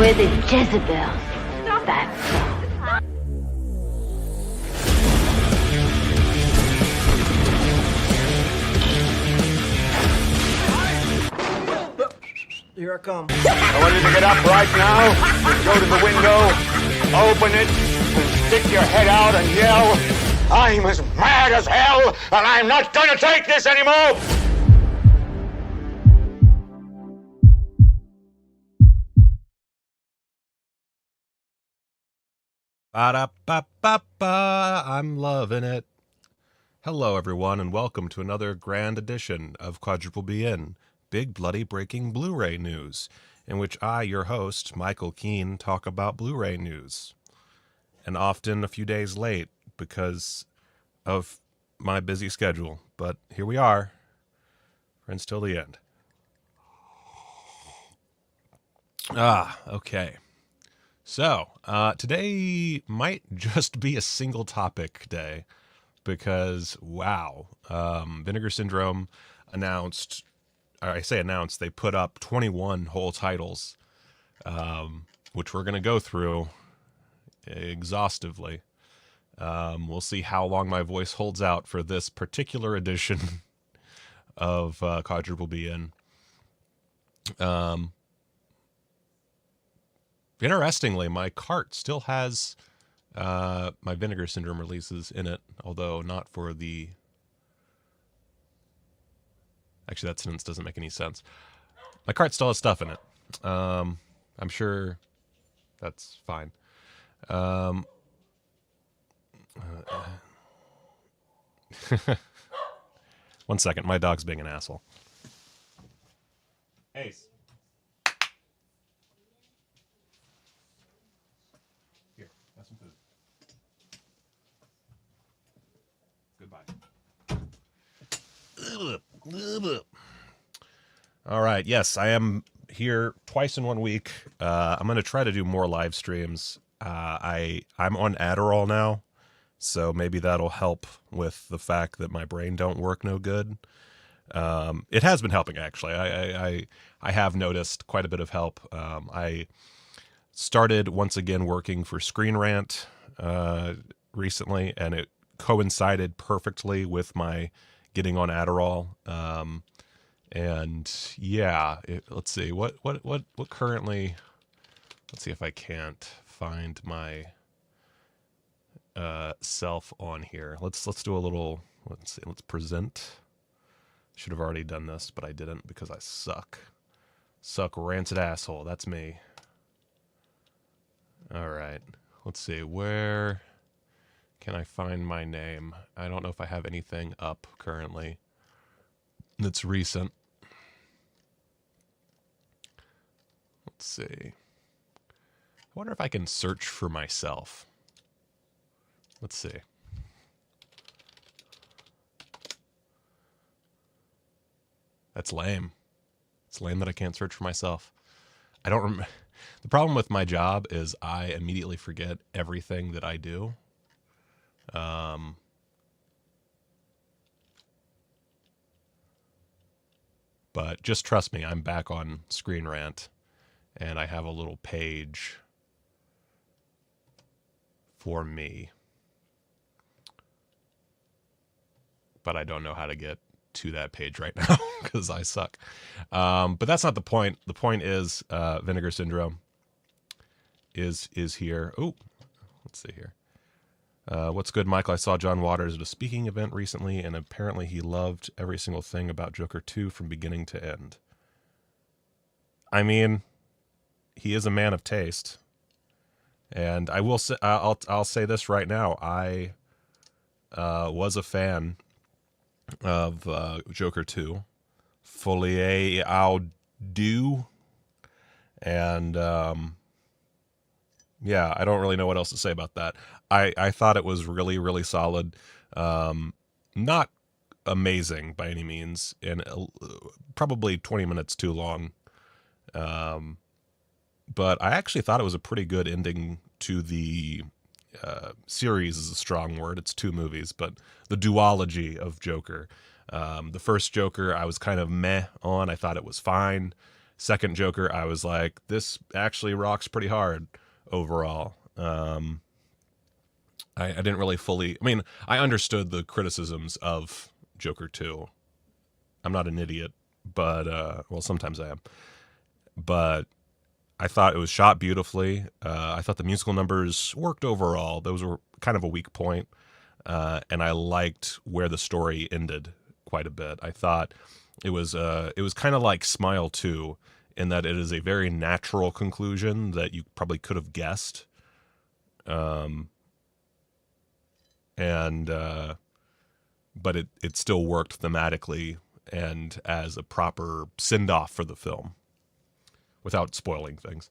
We're the Jezebels. That's all. Here I come. I want you to get up right now, go to the window, open it, and stick your head out and yell, "I'm as mad as hell, and I'm not gonna take this anymore!" Ba-da-ba-ba-ba, I'm loving it. Hello, everyone, and welcome to another grand edition of Quadruple BN, Big Bloody Breaking Blu-ray News, in which I, your host, Michael Keane, talk about Blu-ray news. And often a few days late because of my busy schedule. But here we are, friends till the end. Okay. So, today might just be a single topic day because, wow, Vinegar Syndrome announced, or I say announced, they put up 21 whole titles, which we're going to go through exhaustively. We'll see how long my voice holds out for this particular edition of Quadruple BN. Interestingly, my cart still has my Vinegar Syndrome releases in it, although not for the... Actually, that sentence doesn't make any sense. My cart still has stuff in it. I'm sure that's fine. One second, my dog's being an asshole. Ace. Here, have some food. Goodbye. All right, yes, I am here twice in 1 week. I'm going to try to do more live streams. I'm on Adderall now, so maybe that'll help with the fact that my brain don't work no good. It has been helping, actually. I have noticed quite a bit of help. I started once again working for Screen Rant recently, and it coincided perfectly with my getting on Adderall. And yeah, let's see what currently, let's see if I can't find my self on here. Let's do a little, let's see, let's present. Should have already done this, but I didn't because I suck rancid asshole. That's me. All right, let's see, where can I find my name? I don't know if I have anything up currently that's recent. Let's see. I wonder if I can search for myself. Let's see. That's lame. It's lame that I can't search for myself. I don't remember. The problem with my job is I immediately forget everything that I do. But just trust me, I'm back on Screen Rant, and I have a little page for me. But I don't know how to get to that page right now because I suck. But that's not the point. The point is Vinegar Syndrome is here. Oh, let's see here. What's good, Michael? I saw John Waters at a speaking event recently, and apparently he loved every single thing about Joker 2 from beginning to end. I mean, he is a man of taste, and I will say, I'll say this right now. I was a fan of Joker 2, Folie à Deux, and yeah, I don't really know what else to say about that. I thought it was really, really solid. Not amazing by any means, and probably 20 minutes too long. But I actually thought it was a pretty good ending to the series is a strong word. It's 2 movies, but the duology of Joker. The first Joker I was kind of meh on. I thought it was fine. Second Joker, I was like, this actually rocks pretty hard overall. I didn't really fully. I mean, I understood the criticisms of Joker 2. I'm not an idiot, but well, sometimes I am. But I thought it was shot beautifully. I thought the musical numbers worked overall. Those were kind of a weak point. And I liked where the story ended quite a bit. I thought it was kind of like Smile 2 in that it is a very natural conclusion that you probably could have guessed. But it still worked thematically and as a proper send-off for the film without spoiling things.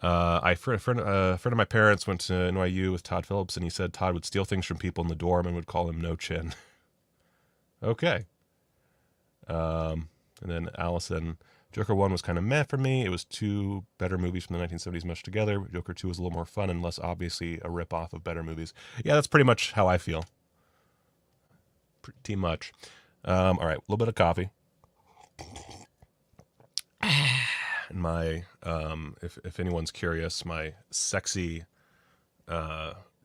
A friend of my parents went to NYU with Todd Phillips, and he said Todd would steal things from people in the dorm and would call him No Chin. Okay. And then Allison, Joker 1 was kind of meh for me. It was two better movies from the 1970s meshed together. Joker 2 was a little more fun and less obviously a rip-off of better movies. Yeah, that's pretty much how I feel. Pretty much. All right, a little bit of coffee. And my, if anyone's curious, my sexy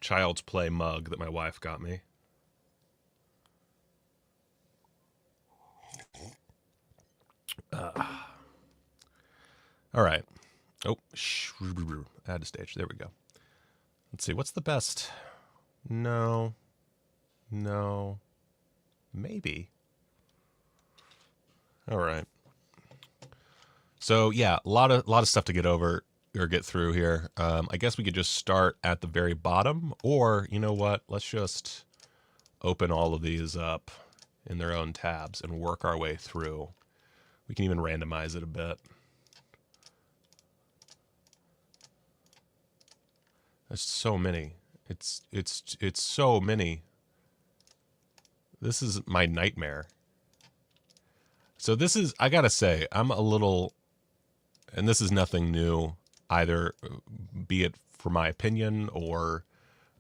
Child's Play mug that my wife got me. All right. Oh, add a stage. There we go. Let's see. What's the best? No. Maybe. All right. So yeah, a lot of stuff to get over or get through here. I guess we could just start at the very bottom, or you know what? Let's just open all of these up in their own tabs and work our way through. We can even randomize it a bit. There's so many. It's so many. This is my nightmare. So this is, I gotta say, I'm a little, and this is nothing new either, be it for my opinion or,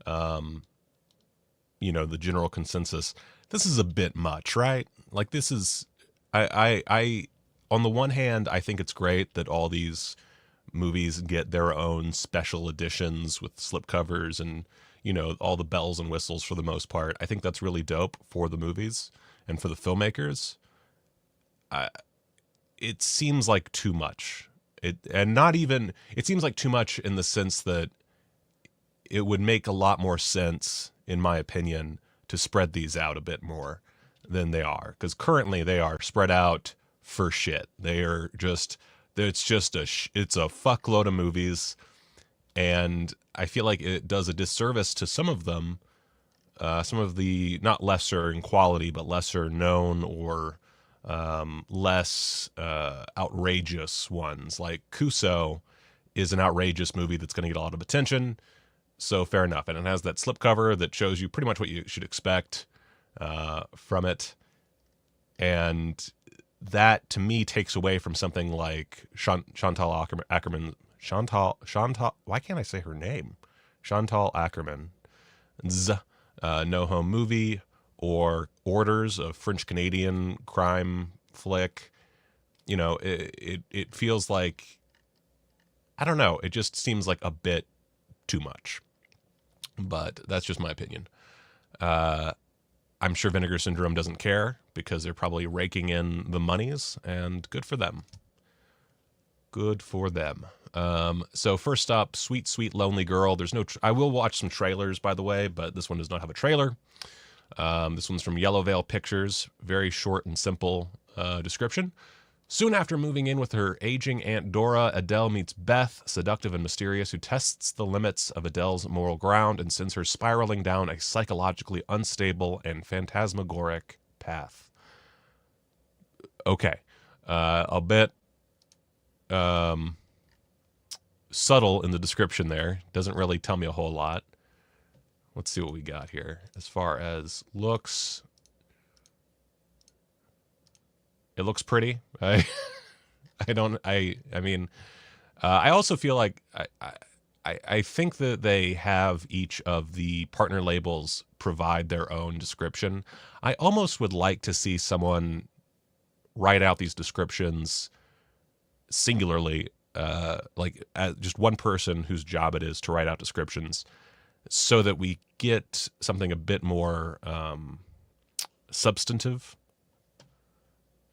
you know, the general consensus. This is a bit much, right? Like this is, I on the one hand, I think it's great that all these movies get their own special editions with slipcovers and, you know, all the bells and whistles for the most part. I think that's really dope for the movies and for the filmmakers. It seems like too much. It seems like too much in the sense that it would make a lot more sense, in my opinion, to spread these out a bit more than they are. Because currently they are spread out for shit. They are just, it's a fuckload of movies. And I feel like it does a disservice to some of them, some of the not lesser in quality, but lesser known or less outrageous ones. Like Kuso is an outrageous movie that's going to get a lot of attention. So fair enough. And it has that slipcover that shows you pretty much what you should expect from it. And that, to me, takes away from something like Chantal Ackerman. Chantal, why can't I say her name? Chantal Ackerman's No Home Movie, or Orders, a French-Canadian crime flick. You know, it feels like, I don't know, it just seems like a bit too much. But that's just my opinion. I'm sure Vinegar Syndrome doesn't care because they're probably raking in the monies, and good for them. Good for them. So first up, Sweet, Sweet Lonely Girl. There's no, I will watch some trailers, by the way, but this one does not have a trailer. This one's from Yellow Veil Pictures. Very short and simple description. Soon after moving in with her aging Aunt Dora, Adele meets Beth, seductive and mysterious, who tests the limits of Adele's moral ground and sends her spiraling down a psychologically unstable and phantasmagoric path. Okay. A bit subtle in the description there. Doesn't really tell me a whole lot. Let's see what we got here. As far as looks, it looks pretty. I also feel like I think that they have each of the partner labels provide their own description. I almost would like to see someone write out these descriptions singularly, like just one person whose job it is to write out descriptions, so that we get something a bit more substantive.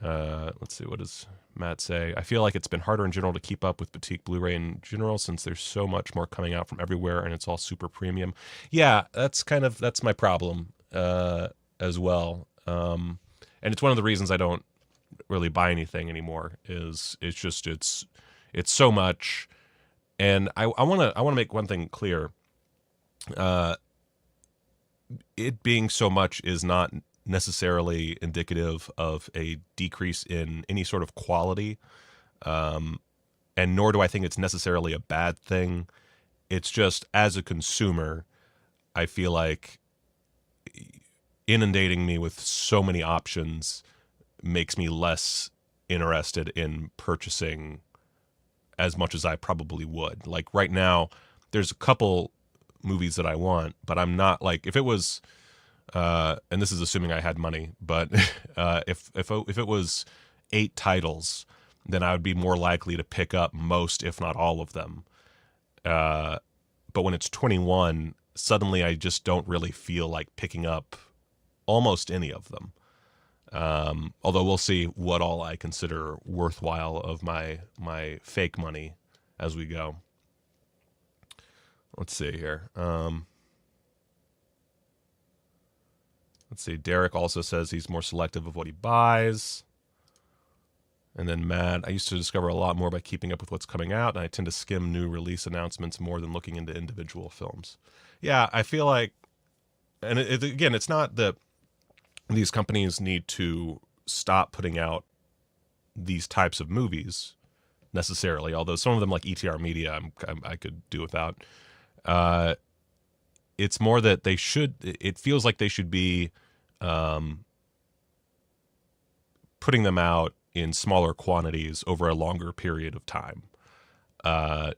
Let's see, what does Matt say? I feel like it's been harder in general to keep up with boutique Blu-ray in general, since there's so much more coming out from everywhere and it's all super premium. Yeah, that's my problem as well. And it's one of the reasons I don't really buy anything anymore. It's so much. And I want to make one thing clear. It being so much is not necessarily indicative of a decrease in any sort of quality, and nor do I think it's necessarily a bad thing. It's just, as a consumer, I feel like inundating me with so many options makes me less interested in purchasing as much as I probably would. Like right now, there's a couple movies that I want, but I'm not like, if it was and this is assuming I had money, but if it was 8 titles, then I would be more likely to pick up most, if not all of them. But when it's 21, suddenly I just don't really feel like picking up almost any of them. Although we'll see what all I consider worthwhile of my fake money as we go. Let's see here. Let's see. Derek also says he's more selective of what he buys. And then Matt, I used to discover a lot more by keeping up with what's coming out, and I tend to skim new release announcements more than looking into individual films. Yeah, I feel like, and again, it's not that these companies need to stop putting out these types of movies necessarily, although some of them, like ETR Media, I could do without. It's more that they should, it feels like they should be putting them out in smaller quantities over a longer period of time. Of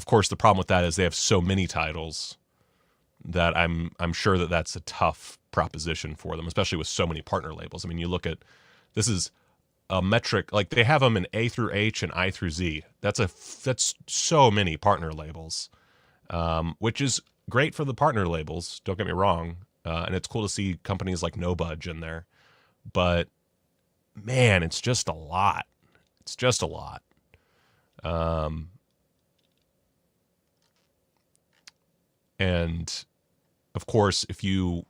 course, the problem with that is they have so many titles that I'm sure that that's a tough proposition for them, especially with so many partner labels. I mean, you look at, this is a metric, like they have them in A through H and I through Z. That's so many partner labels. Which is great for the partner labels, don't get me wrong. And it's cool to see companies like No Budge in there. But, man, it's just a lot. It's just a lot. And, of course, if you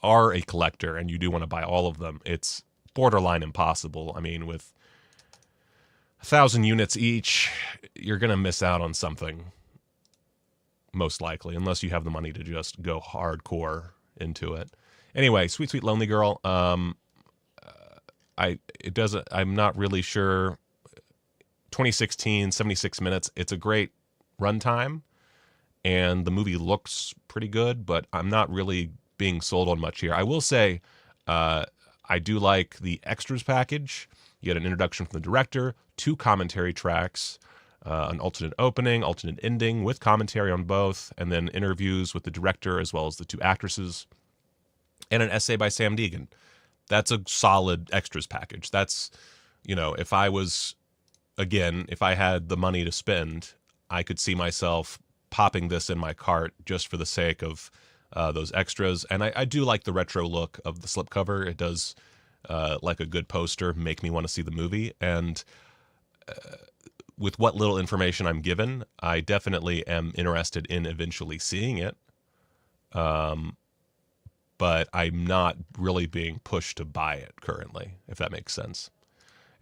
are a collector and you do want to buy all of them, it's borderline impossible. I mean, with 1,000 units each, you're going to miss out on something. Most likely, unless you have the money to just go hardcore into it. Anyway, Sweet Sweet Lonely Girl. I'm not really sure. 2016, 76 minutes. It's a great runtime, and the movie looks pretty good, but I'm not really being sold on much here. I will say, I do like the extras package. You get an introduction from the director, 2 commentary tracks, an alternate opening, alternate ending with commentary on both, and then interviews with the director as well as the 2 actresses, and an essay by Sam Deegan. That's a solid extras package. That's, if I had the money to spend, I could see myself popping this in my cart just for the sake of those extras. And I do like the retro look of the slipcover. It does, like a good poster, make me want to see the movie. And with what little information I'm given, I definitely am interested in eventually seeing it. But I'm not really being pushed to buy it currently, if that makes sense.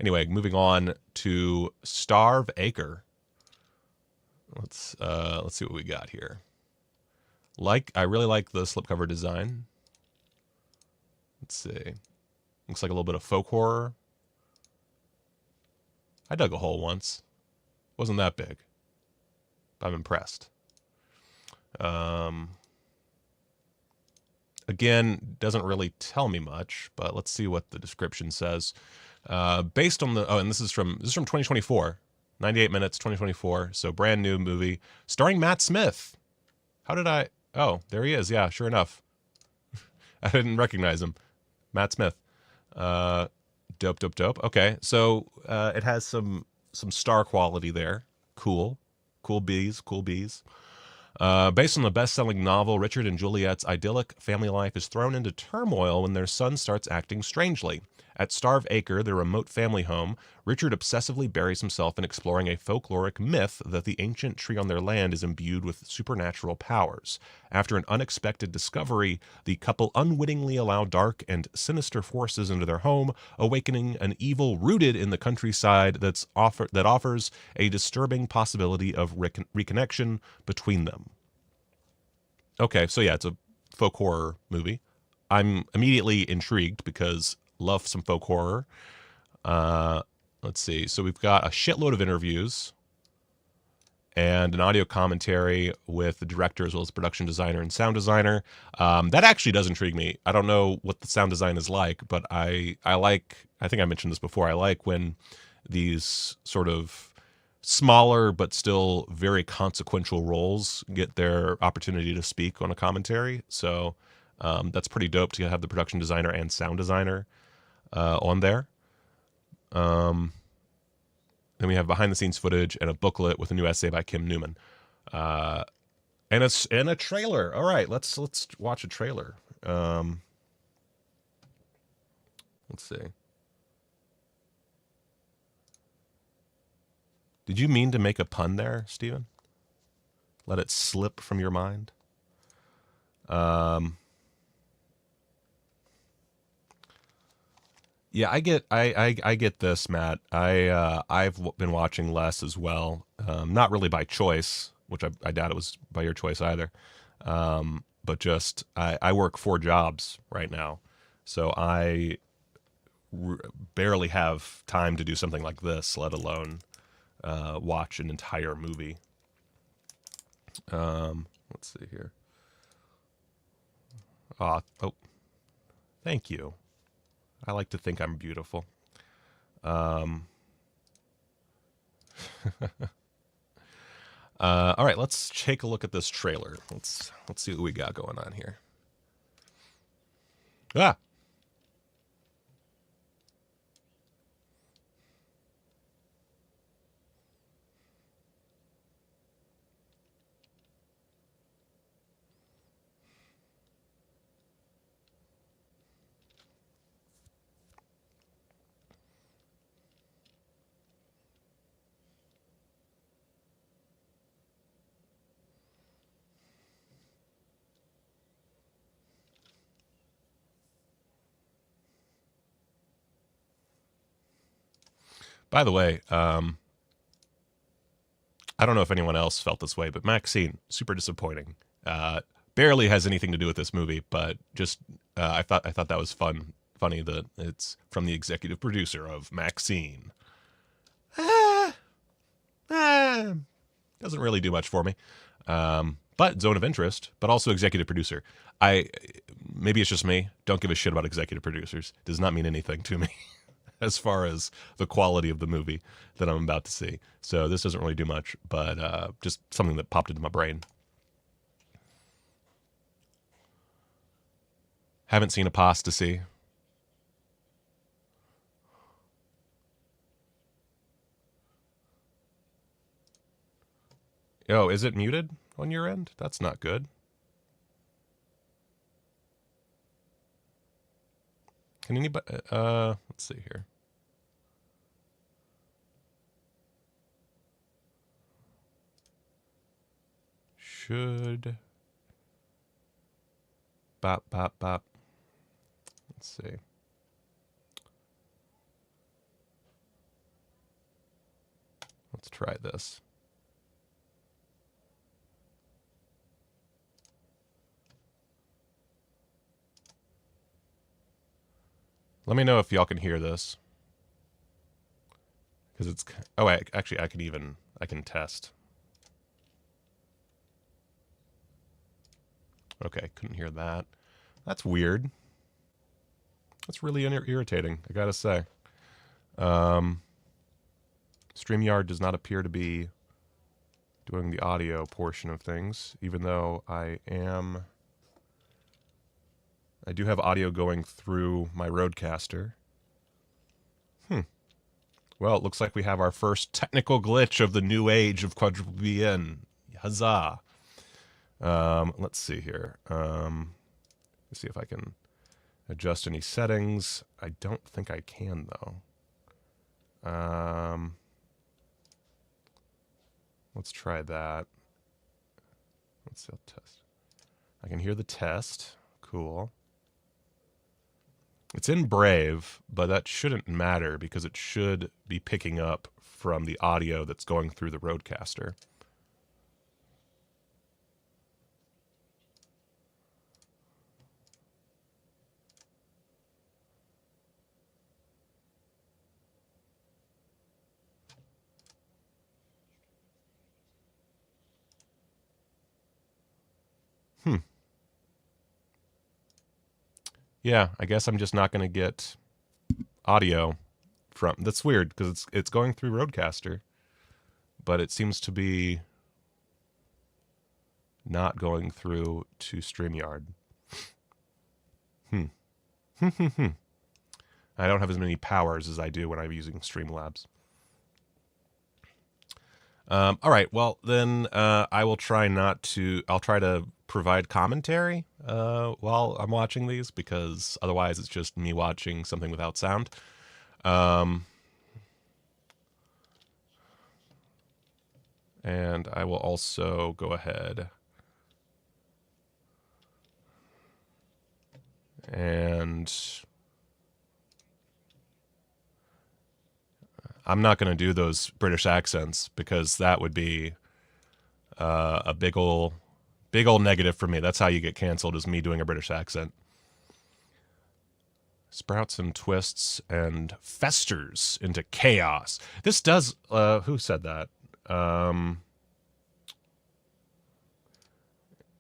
Anyway, moving on to Starve Acre. Let's see what we got here. I really like the slipcover design. Let's see. Looks like a little bit of folk horror. I dug a hole once. Wasn't that big. I'm impressed. Again, doesn't really tell me much, but let's see what the description says. Based on and this is from 2024, 98 minutes, 2024. So brand new movie starring Matt Smith. Oh, there he is. Yeah, sure enough. I didn't recognize him. Matt Smith. Dope, dope, dope. Okay, so it has some star quality there. Cool. Cool bees, cool bees. Based on the best-selling novel, Richard and Juliet's idyllic family life is thrown into turmoil when their son starts acting strangely. At Starve Acre, their remote family home, Richard obsessively buries himself in exploring a folkloric myth that the ancient tree on their land is imbued with supernatural powers. After an unexpected discovery, the couple unwittingly allow dark and sinister forces into their home, awakening an evil rooted in the countryside that offers a disturbing possibility of reconnection between them. Okay, so yeah, it's a folk horror movie. I'm immediately intrigued because love some folk horror. Let's see. So we've got a shitload of interviews and an audio commentary with the director as well as production designer and sound designer. That actually does intrigue me. I don't know what the sound design is like, but I like, I think I mentioned this before, I like when these sort of smaller but still very consequential roles get their opportunity to speak on a commentary. So that's pretty dope to have the production designer and sound designer on there. Then we have behind the scenes footage and a booklet with a new essay by Kim Newman, and a trailer. All right, let's watch a trailer. Let's see. Did you mean to make a pun there, Steven? Let it slip from your mind. Yeah, I get this, Matt. I've been watching less as well. Not really by choice, which I doubt it was by your choice either. But just I work 4 jobs right now, so I barely have time to do something like this, let alone watch an entire movie. Let's see here. Oh, thank you. I like to think I'm beautiful. All right, let's take a look at this trailer. Let's see what we got going on here. Ah. By the way, I don't know if anyone else felt this way, but Maxine, super disappointing. Barely has anything to do with this movie, but just I thought that was funny that it's from the executive producer of Maxine. Doesn't really do much for me. But zone of interest, but also executive producer. Maybe it's just me. Don't give a shit about executive producers. Does not mean anything to me as far as the quality of the movie that I'm about to see. So this doesn't really do much, but just something that popped into my brain. Haven't seen Apostasy. Oh, is it muted on your end? That's not good. Can anybody, let's see here. Should, bop, bop, bop. Let's see. Let's try this. Let me know if y'all can hear this. Because it's... Oh, actually, I can test. Okay, couldn't hear that. That's weird. That's really irritating, I gotta say. StreamYard does not appear to be doing the audio portion of things, even though I do have audio going through my Rodecaster. Well, it looks like we have our first technical glitch of the new age of quadruple BN. Huzzah. Let's see here. Let's see if I can adjust any settings. I don't think I can, though. Let's try that. Let's see, I'll test. I can hear the test. Cool. It's in Brave, but that shouldn't matter because it should be picking up from the audio that's going through the Rodecaster. Yeah, I guess I'm just not going to get audio from... That's weird, because it's going through Rodecaster, but it seems to be not going through to StreamYard. I don't have as many powers as I do when I'm using Streamlabs. All right, well, then I will try not to... I'll try to provide commentary while I'm watching these, because otherwise it's just me watching something without sound. And I will also go ahead and I'm not going to do those British accents because that would be a big ol' negative for me. That's how you get canceled, is me doing a British accent. Sprouts and twists and festers into chaos. This does... who said that?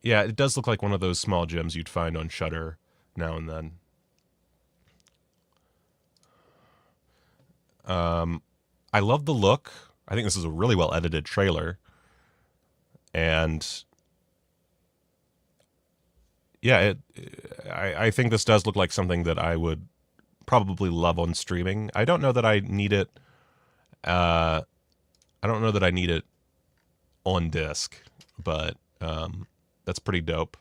Yeah, it does look like one of those small gems you'd find on Shudder now and then. I love the look. I think this is a really well edited trailer. And yeah, I think this does look like something that I would probably love on streaming. I don't know that I need it. I don't know that I need it on disc, but that's pretty dope.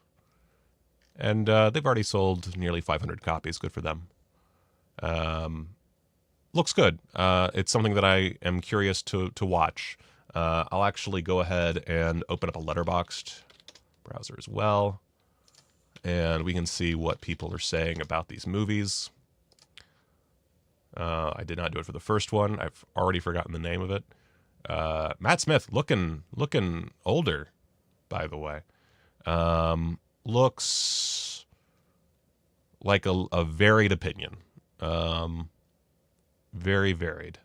And they've already sold nearly 500 copies. Good for them. Looks good. It's something that I am curious to watch. I'll actually go ahead and open up a Letterboxd browser as well. And we can see what people are saying about these movies. I did not do it for the first one. I've already forgotten the name of it. Matt Smith, looking older, by the way. Looks like a varied opinion. Very varied.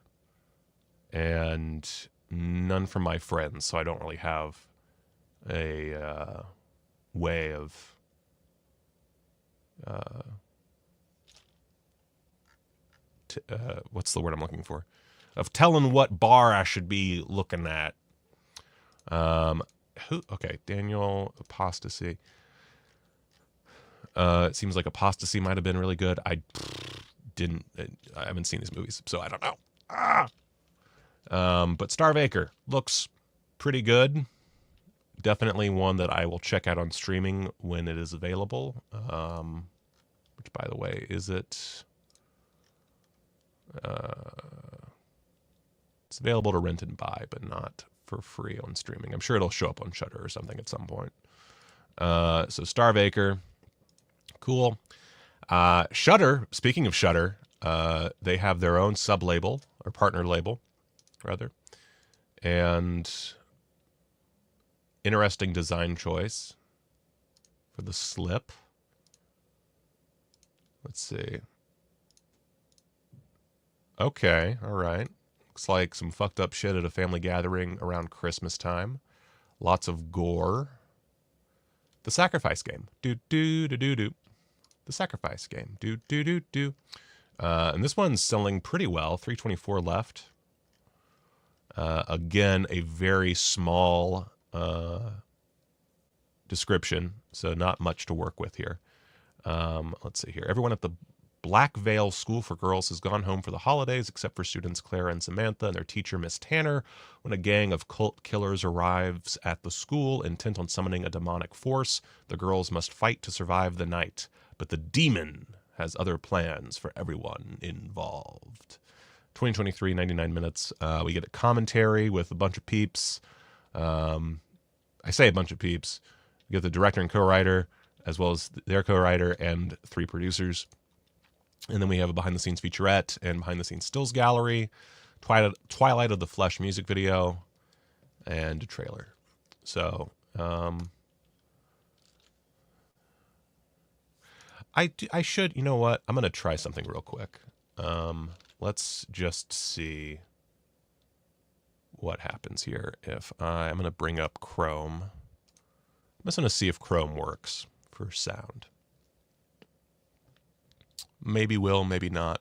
And none from my friends, so I don't really have a way of what's the word I'm looking for? Of telling what bar I should be looking at. Okay, Daniel, Apostasy. It seems like Apostasy might have been really good. I haven't seen these movies, so I don't know. But Starve Acre looks pretty good. Definitely one that I will check out on streaming when it is available. Which, by the way, is it? It's available to rent and buy, but not for free on streaming. I'm sure it'll show up on Shudder or something at some point. So Starve Acre, cool. Shudder, speaking of Shudder, they have their own sub-label, or partner label, rather. And interesting design choice for the slip. Let's see. Okay, all right. Looks like some fucked up shit at a family gathering around Christmas time. Lots of gore. The Sacrifice Game. Do-do-do-do-do. The Sacrifice Game. Do-do-do-do. And this one's selling pretty well. 324 left. Again, a very small description, so not much to work with here. Let's see here. Everyone at the Black Veil School for Girls has gone home for the holidays, except for students Clara and Samantha and their teacher, Miss Tanner, when a gang of cult killers arrives at the school, intent on summoning a demonic force. The girls must fight to survive the night, but the demon has other plans for everyone involved. 2023, 99 minutes. We get a commentary with a bunch of peeps. I say a bunch of peeps. We get the director and co-writer, as well as their co-writer and 3 producers. And then we have a behind-the-scenes featurette and behind-the-scenes stills gallery, Twilight of the Flesh music video, and a trailer. So, I should, you know what? I'm going to try something real quick. Let's just see what happens here. If I'm going to bring up Chrome. I'm just going to see if Chrome works for sound. Maybe will, maybe not.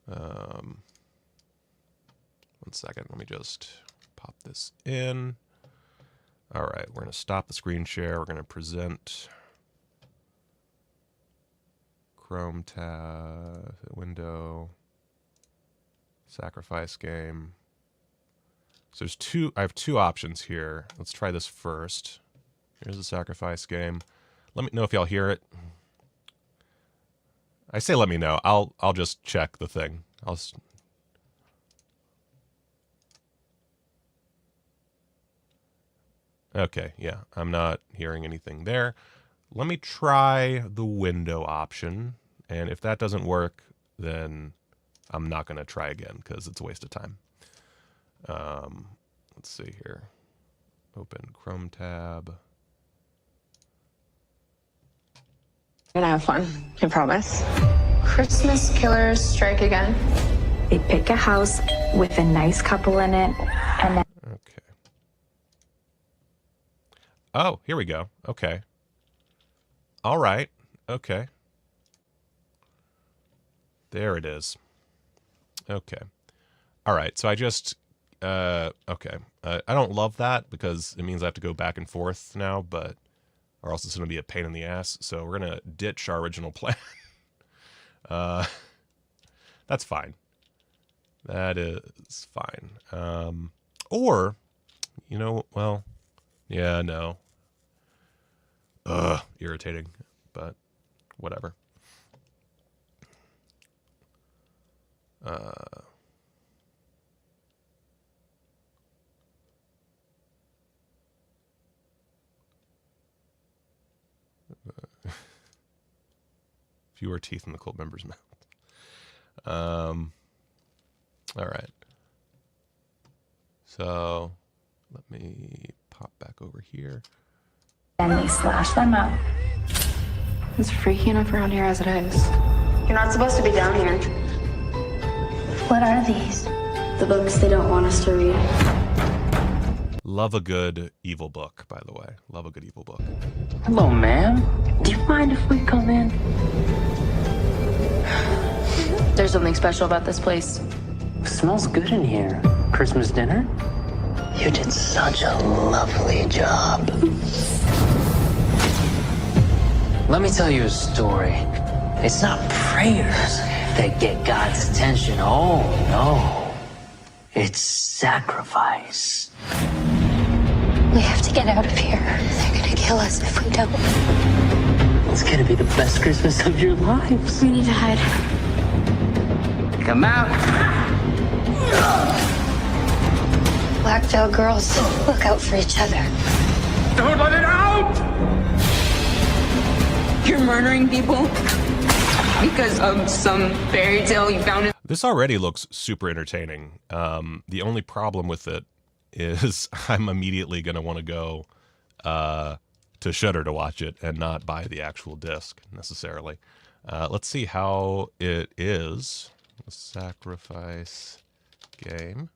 1 second. Let me just pop this in. All right, we're going to stop the screen share. We're going to present Chrome tab, window, sacrifice game. So I have 2 options here. Let's try this first. Here's the sacrifice game. Let me know if y'all hear it. I say let me know. I'll just check the thing. Okay, yeah, I'm not hearing anything there. Let me try the window option, and if that doesn't work, then I'm not going to try again because it's a waste of time. Let's see here. Open Chrome tab. We're gonna have fun, I promise. Christmas killers strike again. They pick a house with a nice couple in it, and then... Okay. Oh, here we go. Okay. All right. Okay. There it is. Okay. All right. So I just... okay. I don't love that because it means I have to go back and forth now, but... or else it's going to be a pain in the ass. So we're going to ditch our original plan. That's fine. That is fine. Or, you know, well, yeah, no. Irritating, but whatever. Fewer teeth in the cult member's mouth. All right. So let me pop back over here. then they slash them up. It's freaky enough around here as it is. You're not supposed to be down here. What are these? The books they don't want us to read. Love a good evil book, by the way. Love a good evil book. Hello, ma'am. Do you mind if we come in? There's something special about this place. It smells good in here. Christmas dinner? You did such a lovely job. Let me tell you a story. It's not prayers that get God's attention. Oh, no. It's sacrifice. We have to get out of here. They're gonna kill us if we don't. It's gonna be the best Christmas of your lives. We need to hide. Come out. Black veil girls, look out for each other. Don't let it out! You're murdering people because of some fairy tale you found in... This already looks super entertaining. The only problem with it is I'm immediately going to want to go to Shudder to watch it and not buy the actual disc necessarily. Let's see how it is. The sacrifice game.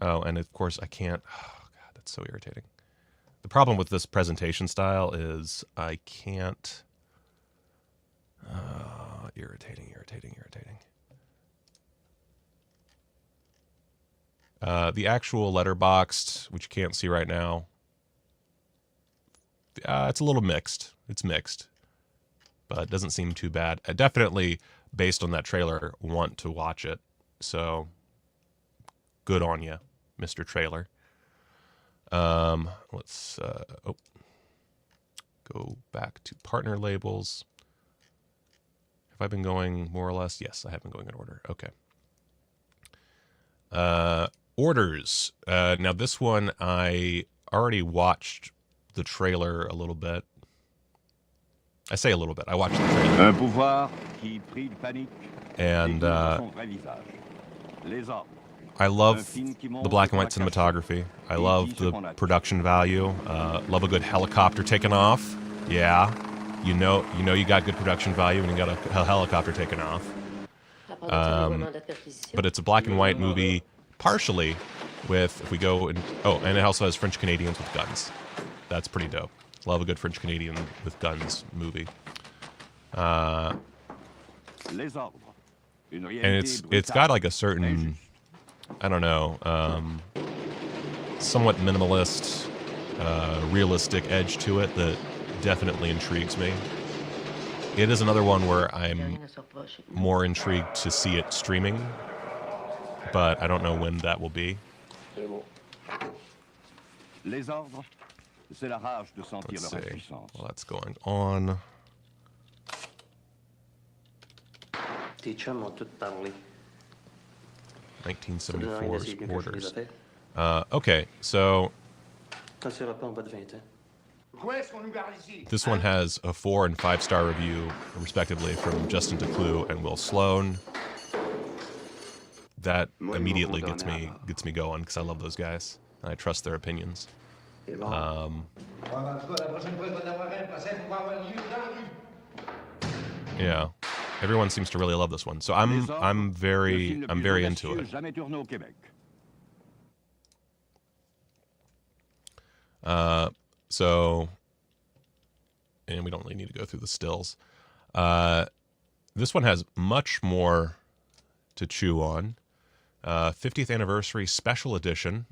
Oh, and of course I can't. Oh, God, that's so irritating. The problem with this presentation style is I can't. Irritating. The actual letterboxed, which you can't see right now, it's a little mixed. it's mixed, but it doesn't seem too bad. I definitely, based on that trailer, want to watch it. So good on you, Mr. Trailer. Let's go back to partner labels. Have I been going more or less? Yes, I have been going in order. Okay. Orders. Now this one, I already watched the trailer a little bit. I say a little bit. I watched the trailer. And I love the black and white cinematography. I love the production value. Love a good helicopter taking off. Yeah, you know you got good production value when you got a helicopter taking off. But it's a black and white movie, partially with, if we go and and it also has French Canadians with guns. That's pretty dope. Love a good French Canadian with guns movie. And it's got like a certain, I don't know, somewhat minimalist, realistic edge to it that definitely intrigues me. It is another one where I'm more intrigued to see it streaming, but I don't know when that will be. Let's see. Well, that's going on. Tes chums ont tout parlé. 1974's orders. Okay, so this one has a 4- and 5-star review, respectively, from Justin DeClue and Will Sloan. That immediately gets me going because I love those guys and I trust their opinions. Yeah, everyone seems to really love this one, so I'm very into it. So, and we don't really need to go through the stills. This one has much more to chew on. 50th anniversary special edition.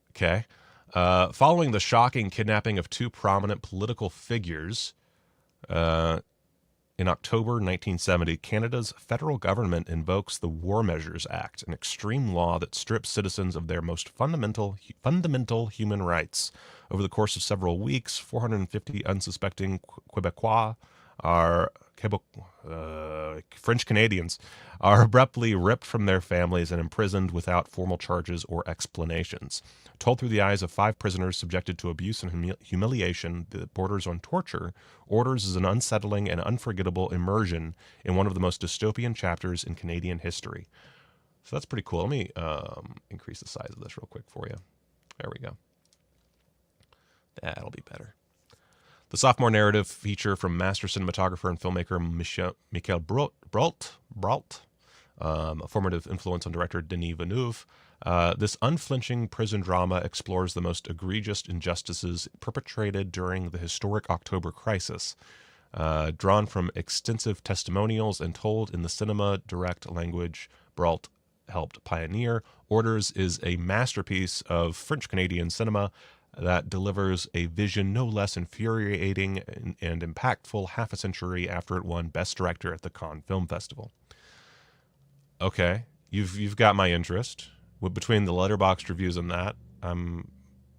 Okay. Following the shocking kidnapping of 2 prominent political figures in October 1970, Canada's federal government invokes the War Measures Act, an extreme law that strips citizens of their most fundamental human rights. Over the course of several weeks, 450 unsuspecting Quebecois French Canadians are abruptly ripped from their families and imprisoned without formal charges or explanations. Told through the eyes of 5 prisoners subjected to abuse and humiliation that borders on torture, Orders is an unsettling and unforgettable immersion in one of the most dystopian chapters in Canadian history. So that's pretty cool. Let me increase the size of this real quick for you. There we go. That'll be better. The sophomore narrative feature from master cinematographer and filmmaker Michael Brault, a formative influence on director Denis Villeneuve. This unflinching prison drama explores the most egregious injustices perpetrated during the historic October crisis. Drawn from extensive testimonials and told in the cinema direct language Brault helped pioneer, Orders is a masterpiece of French-Canadian cinema that delivers a vision no less infuriating and impactful half a century after it won Best Director at the Cannes Film Festival. Okay, you've got my interest. Between the Letterboxd reviews and that, I'm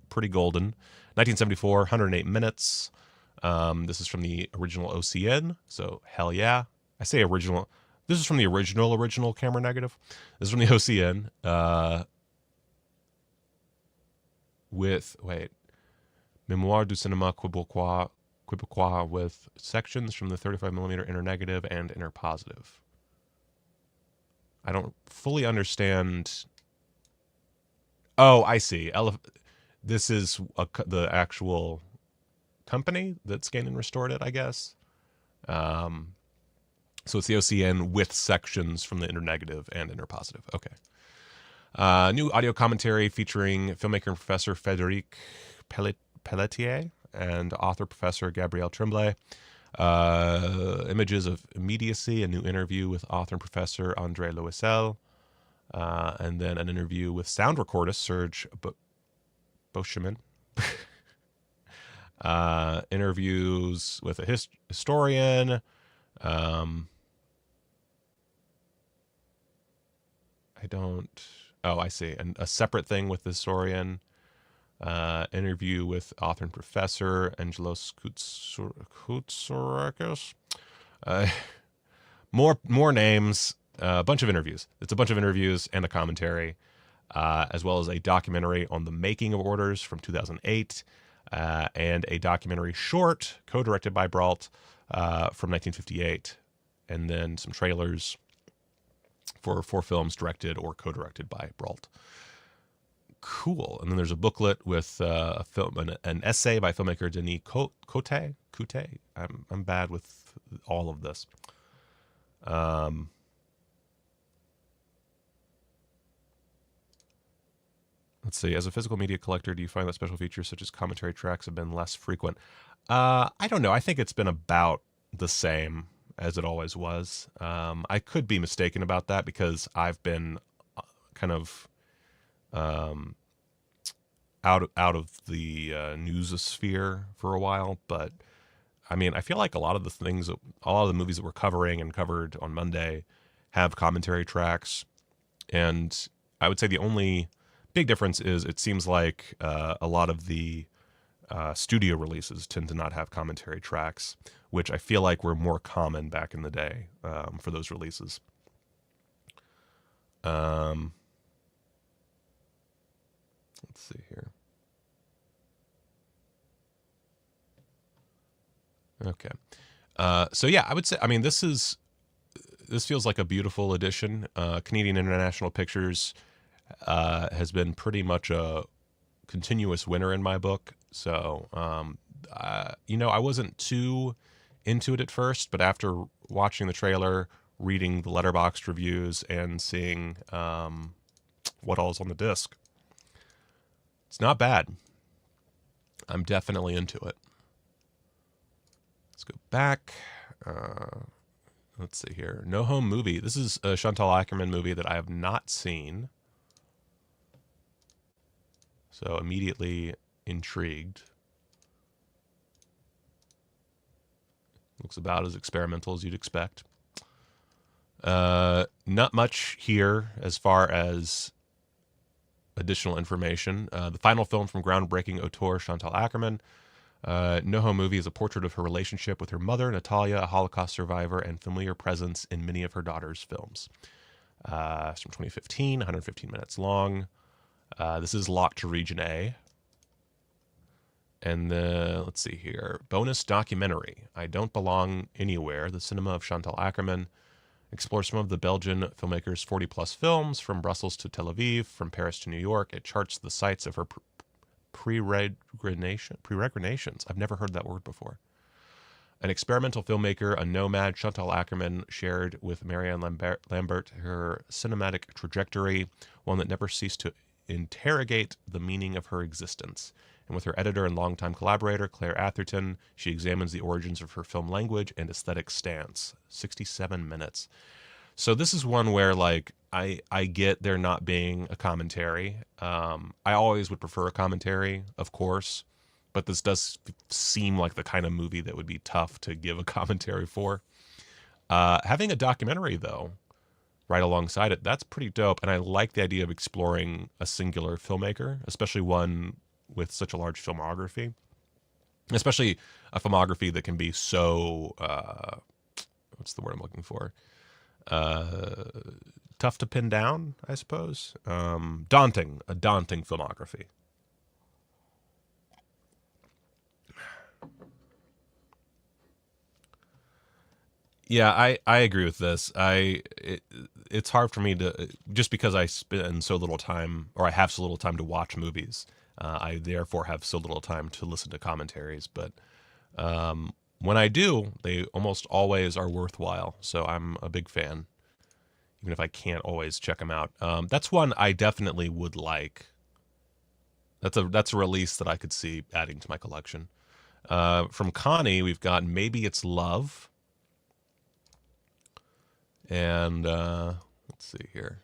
pretty golden. 1974, 108 minutes. This is from the original OCN, so hell yeah. I say original. This is from the original camera negative. This is from the OCN. With Mémoire du cinéma québécois with sections from the 35mm inner negative and inner positive. I don't fully understand. Oh, I see. This is the actual company that scanned and restored it, I guess. So it's the OCN with sections from the inner negative and inner positive. Okay. New audio commentary featuring filmmaker and professor Frédéric Pelletier and author professor Gabrielle Tremblay. Images of immediacy, a new interview with author and professor André Loisel, and then an interview with sound recordist Serge Beauchemin. interviews with a historian. I see. And a separate thing with the historian. Interview with author and professor Angelos Koutsorakis. More names. A bunch of interviews. It's a bunch of interviews and a commentary, as well as a documentary on the making of Orders from 2008, and a documentary short co-directed by Brault from 1958, and then some trailers for 4 films directed or co-directed by Brault. Cool. And then there's a booklet with a film, an essay by filmmaker Denis Cote. I'm bad with all of this. Let's see. As a physical media collector, do you find that special features such as commentary tracks have been less frequent? I don't know. I think it's been about the same as it always was. I could be mistaken about that because I've been kind of out of the newsosphere for a while. But I mean, I feel like a lot of the movies that we're covering and covered on Monday have commentary tracks, and I would say the only big difference is it seems like a lot of the studio releases tend to not have commentary tracks, which I feel like were more common back in the day for those releases. Let's see here. Okay. So yeah, I would say, I mean, this feels like a beautiful addition. Canadian International Pictures has been pretty much a continuous winner in my book. So, I wasn't too into it at first, but after watching the trailer, reading the Letterboxd reviews, and seeing what all's on the disc, it's not bad. I'm definitely into it. Let's go back. Let's see here. No Home Movie. This is a Chantal Akerman movie that I have not seen. So immediately intrigued. Looks about as experimental as you'd expect. Not much here as far as additional information. The final film from groundbreaking auteur Chantal Akerman. No Home Movie is a portrait of her relationship with her mother, Natalia, a Holocaust survivor and familiar presence in many of her daughter's films. It's from 2015, 115 minutes long. This is locked to Region A. And let's see here. Bonus documentary. I Don't Belong Anywhere. The cinema of Chantal Akerman explores some of the Belgian filmmaker's 40-plus films, from Brussels to Tel Aviv, from Paris to New York. It charts the sites of her peregrinations. I've never heard that word before. An experimental filmmaker, a nomad, Chantal Akerman shared with Marianne Lambert her cinematic trajectory, one that never ceased to interrogate the meaning of her existence. And with her editor and longtime collaborator, Claire Atherton, she examines the origins of her film language and aesthetic stance. 67 minutes. So this is one where, like, I get there not being a commentary. I always would prefer a commentary, of course, but this does seem like the kind of movie that would be tough to give a commentary for. Having a documentary, though, right alongside it, that's pretty dope. And I like the idea of exploring a singular filmmaker, especially one with such a large filmography, especially a filmography that can be so, what's the word I'm looking for? Tough to pin down, I suppose. A daunting filmography. Yeah, I agree with this. It's hard for me to, just because I spend so little time, or I have so little time to watch movies. I therefore have so little time to listen to commentaries. But when I do, they almost always are worthwhile. So I'm a big fan, even if I can't always check them out. That's one I definitely would like. That's a release that I could see adding to my collection. From Connie, we've got Maybe It's Love. And let's see here.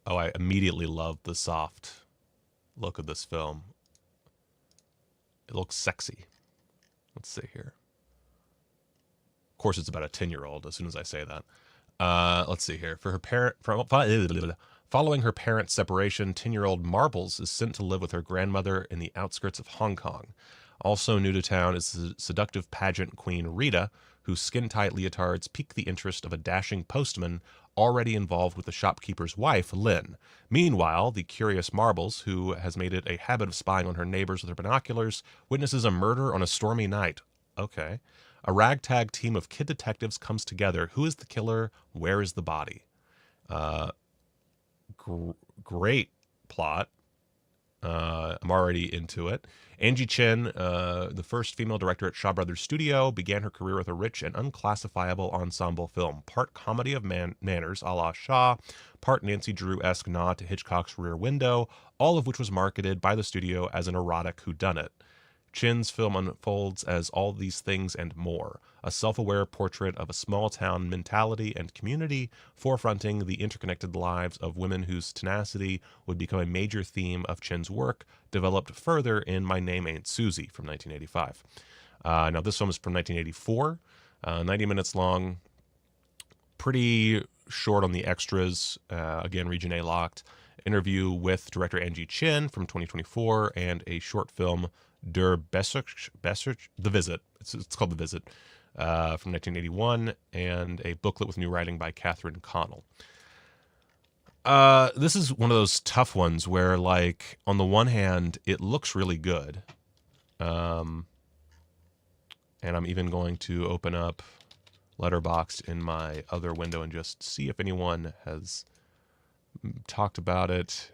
Oh, I immediately love the soft look of this film. It looks sexy. Let's see here. Of course, it's about a 10-year-old as soon as I say that. Let's see here. Following her parents' separation, 10-year-old Marbles is sent to live with her grandmother in the outskirts of Hong Kong. Also new to town is the seductive pageant queen Rita, whose skin-tight leotards pique the interest of a dashing postman already involved with the shopkeeper's wife, Lynn. Meanwhile, the curious Marbles, who has made it a habit of spying on her neighbors with her binoculars, witnesses a murder on a stormy night. Okay. A ragtag team of kid detectives comes together. Who is the killer? Where is the body? Great plot. I'm already into it. Angie Chen, the first female director at Shaw Brothers Studio, began her career with a rich and unclassifiable ensemble film. Part comedy of manners a la Shaw, part Nancy Drew-esque nod to Hitchcock's Rear Window, all of which was marketed by the studio as an erotic whodunit. Chen's film unfolds as all these things and more, a self-aware portrait of a small-town mentality and community, forefronting the interconnected lives of women whose tenacity would become a major theme of Chen's work, developed further in My Name Ain't Susie from 1985. Now, this film is from 1984, 90 minutes long, pretty short on the extras, again, Region A locked, interview with director Angie Chen from 2024, and a short film, Der Besuch, The Visit. It's called The Visit, from 1981, and a booklet with new writing by Catherine Connell. This is one of those tough ones where, like, on the one hand, it looks really good. And I'm even going to open up Letterboxd in my other window and just see if anyone has talked about it.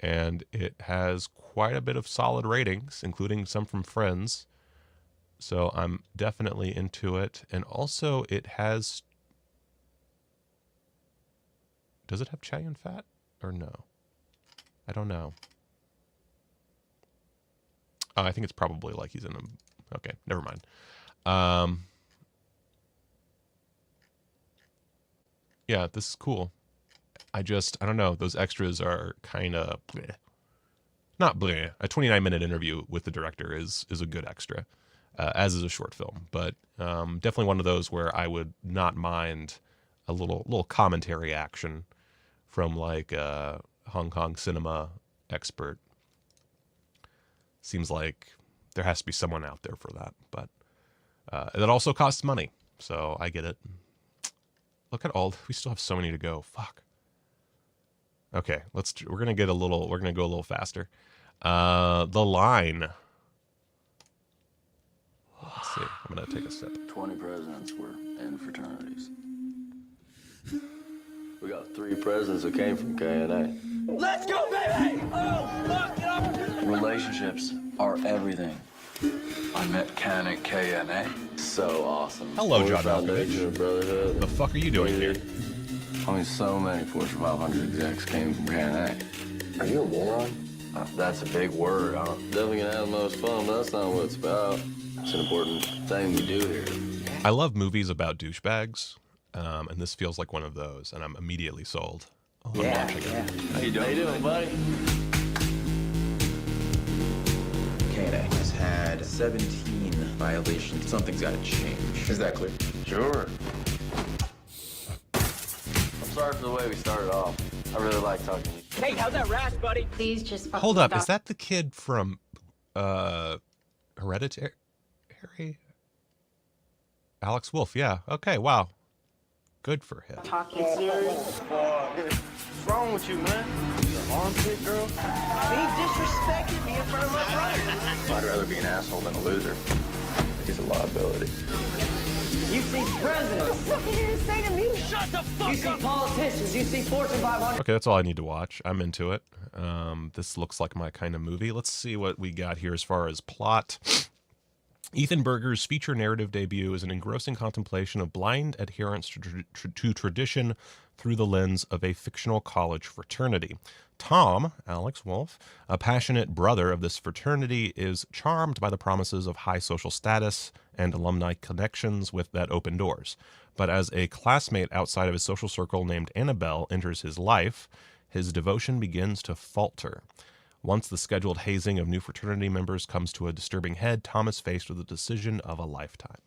And it has quite a bit of solid ratings, including some from friends. So I'm definitely into it. And also it has... Does it have Chow Yun-fat or no? I don't know. I think it's probably like he's in a... Okay, never mind. Yeah, this is cool. I don't know. Those extras are kind of bleh. Not bleh. A 29-minute interview with the director is a good extra, as is a short film. But definitely one of those where I would not mind a little commentary action from like a Hong Kong cinema expert. Seems like there has to be someone out there for that. But that also costs money, so I get it. Look at all. We still have so many to go. Fuck. Okay, we're gonna go a little faster. The Line. Let's see. I'm gonna take a sip. 20 presidents were in fraternities. We got 3 presidents that came from KNA. Let's go, baby! Oh, fuck, get off! Relationships are everything. I met Ken at KNA. So awesome. Hello, John Malkovich. Brotherhood. The fuck are you doing here? I mean, so many Fortune 500 execs came from KNA. Are you a moron? That's a big word. I'm definitely gonna have the most fun, but that's not what it's about. It's an important thing we do here. I love movies about douchebags, and this feels like one of those, and I'm immediately sold. Oh, Yeah. How you doing, buddy? KNA has had 17 violations. Something's got to change. Is that clear? Sure. I'm sorry for the way we started off. I really like talking to you. Hey, how's that rash, buddy? Please just Hold up, is that the kid from Hereditary? Alex Wolff, yeah. Okay, wow. Good for him. talking serious? What's wrong with you, man? You an armpit girl? He disrespected me in front of my brother. I'd rather be an asshole than a loser. He's a liability. You see presidents. What did you say to me? Shut the fuck You see politicians, you see Fortune 500. Okay, that's all I need to watch. I'm into it. This looks like my kind of movie. Let's see what we got here as far as plot. Ethan Berger's feature narrative debut is an engrossing contemplation of blind adherence to tradition through the lens of a fictional college fraternity. Tom, Alex Wolff, a passionate brother of this fraternity, is charmed by the promises of high social status and alumni connections with that open doors. But as a classmate outside of his social circle named Annabelle enters his life, his devotion begins to falter. Once the scheduled hazing of new fraternity members comes to a disturbing head, Tom is faced with the decision of a lifetime.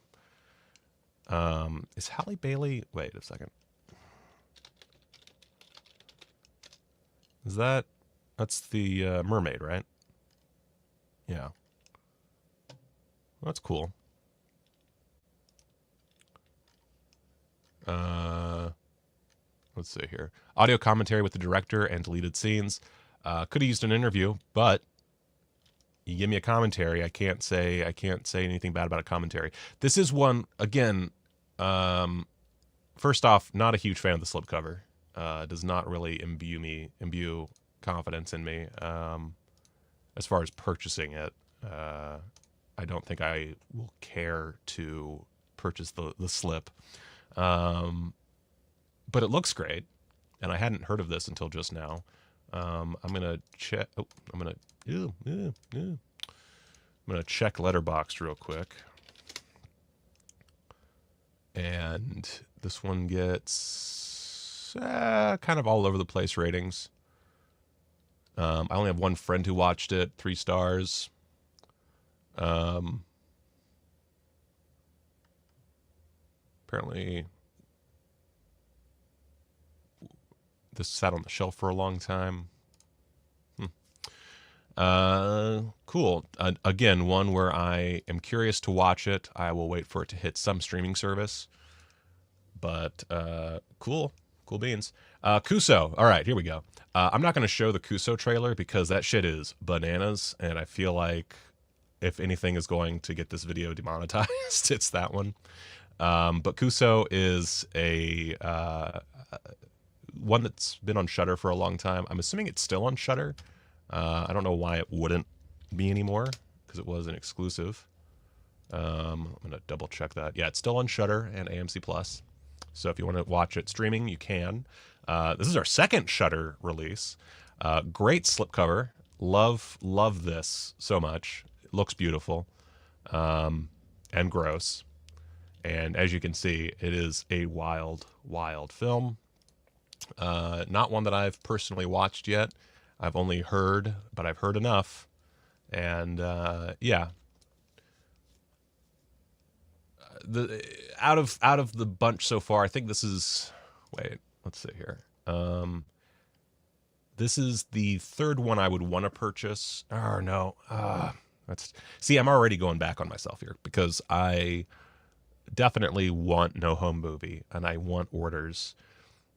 Is Halle Bailey... Wait a second. Is that... That's the mermaid, right? Yeah. Well, that's cool. Let's see here. Audio commentary with the director and deleted scenes. Could have used an interview, but you give me a commentary. I can't say anything bad about a commentary. This is one, again, first off, not a huge fan of the slipcover. Does not really imbue confidence in me. As far as purchasing it, I don't think I will care to purchase the slip. But it looks great, and I hadn't heard of this until just now. I'm gonna check. Oh, I'm gonna check Letterboxd real quick, and this one gets kind of all over the place ratings. I only have one friend who watched it, 3 stars. Apparently, this sat on the shelf for a long time. Cool. Again, one where I am curious to watch it. I will wait for it to hit some streaming service. But cool beans. Kuso. All right, here we go. I'm not going to show the Kuso trailer because that shit is bananas, and I feel like if anything is going to get this video demonetized, it's that one. But Kuso is a one that's been on Shudder for a long time. I'm assuming it's still on Shudder. I don't know why it wouldn't be anymore, because it was an exclusive. I'm going to double check that. Yeah, it's still on Shudder and AMC Plus. So if you want to watch it streaming, you can. This is our second Shudder release. Great slipcover. Love this so much. It looks beautiful and gross. And as you can see, it is a wild, wild film. Not one that I've personally watched yet. I've only heard, but I've heard enough. And yeah. Out of the bunch so far, I think this is... Wait, let's see here. This is the third one I would want to purchase. Oh, no. See, I'm already going back on myself here because I definitely want No Home Movie and I want Orders.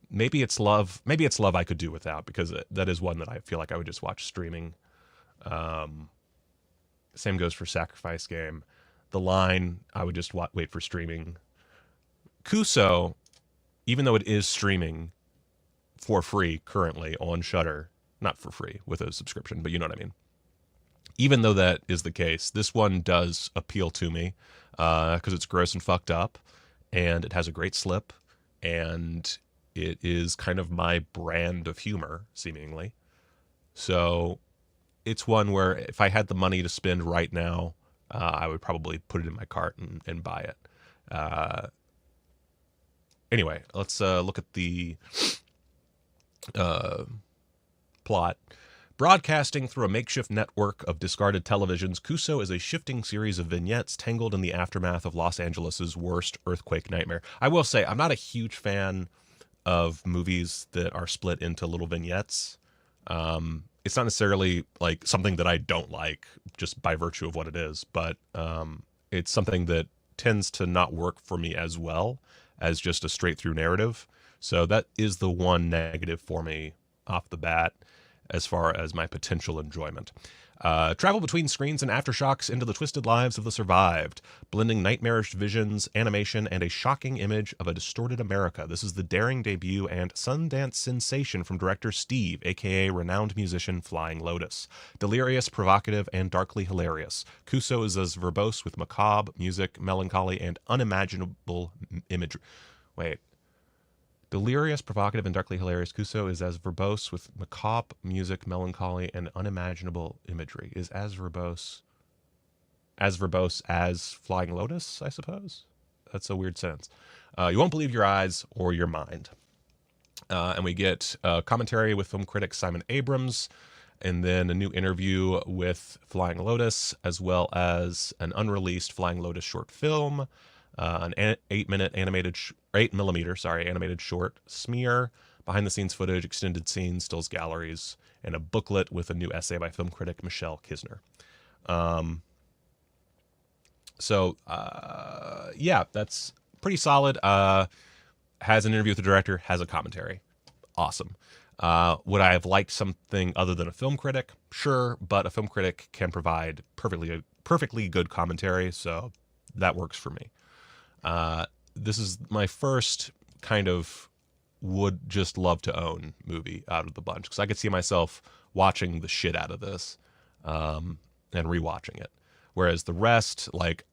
Maybe it's Love. Maybe it's Love I could do without because that is one that I feel like I would just watch streaming. Same goes for Sacrifice Game. The Line, I would just wait for streaming. Kuso, even though it is streaming for free currently on Shudder, not for free with a subscription, but you know what I mean. Even though that is the case, this one does appeal to me because it's gross and fucked up, and it has a great slip, and it is kind of my brand of humor, seemingly. So it's one where if I had the money to spend right now, I would probably put it in my cart and buy it. Anyway, let's look at the plot. Broadcasting through a makeshift network of discarded televisions, Kuso is a shifting series of vignettes tangled in the aftermath of Los Angeles' worst earthquake nightmare. I will say, I'm not a huge fan of movies that are split into little vignettes. It's not necessarily like something that I don't like just by virtue of what it is, but it's something that tends to not work for me as well as just a straight through narrative. So that is the one negative for me off the bat as far as my potential enjoyment. Travel between screens and aftershocks into the twisted lives of the survived, blending nightmarish visions, animation, and a shocking image of a distorted America. This is the daring debut and Sundance sensation from director Steve, aka renowned musician Flying Lotus. Delirious, provocative, and darkly hilarious, Kuso is as verbose with macabre music, melancholy, and unimaginable imagery. Delirious, provocative, and darkly hilarious, Kuso is as verbose with macabre music, melancholy, and unimaginable imagery. Is as verbose as Flying Lotus, I suppose? That's a weird sentence. You won't believe your eyes or your mind. And we get commentary with film critic Simon Abrams, and then a new interview with Flying Lotus, as well as an unreleased Flying Lotus short film, an 8-minute animated, 8mm, animated short, Smear, behind-the-scenes footage, extended scenes, stills galleries, and a booklet with a new essay by film critic Michelle Kisner. Yeah, that's pretty solid. Has an interview with the director, has a commentary. Awesome. Would I have liked something other than a film critic? Sure, but a film critic can provide perfectly good commentary, so that works for me. This is my first kind of would just love to own movie out of the bunch, because I could see myself watching the shit out of this and rewatching it. Whereas the rest, like,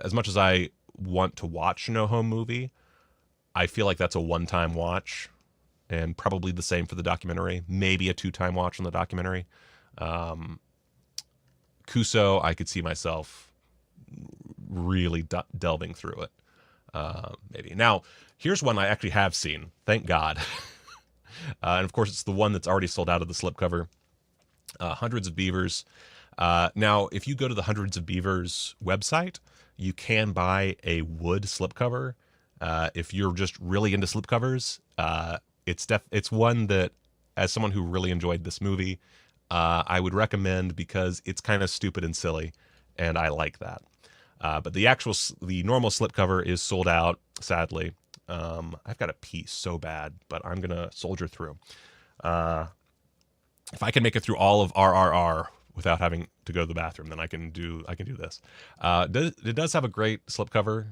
as much as I want to watch No Home Movie, I feel like that's a one-time watch, and probably the same for the documentary. Maybe a 2-time watch on the documentary. Kuso, I could see myself really delving through it. Maybe. Now, here's one I actually have seen. Thank God. And of course, it's the one that's already sold out of the slipcover. Hundreds of Beavers. Now, if you go to the Hundreds of Beavers website, you can buy a wood slipcover. If you're just really into slipcovers, it's one that, as someone who really enjoyed this movie, I would recommend, because it's kind of stupid and silly, and I like that. But the normal slipcover is sold out, sadly. I've got to pee so bad, but I'm gonna soldier through. If I can make it through all of RRR without having to go to the bathroom, then I can do this. It does have a great slipcover.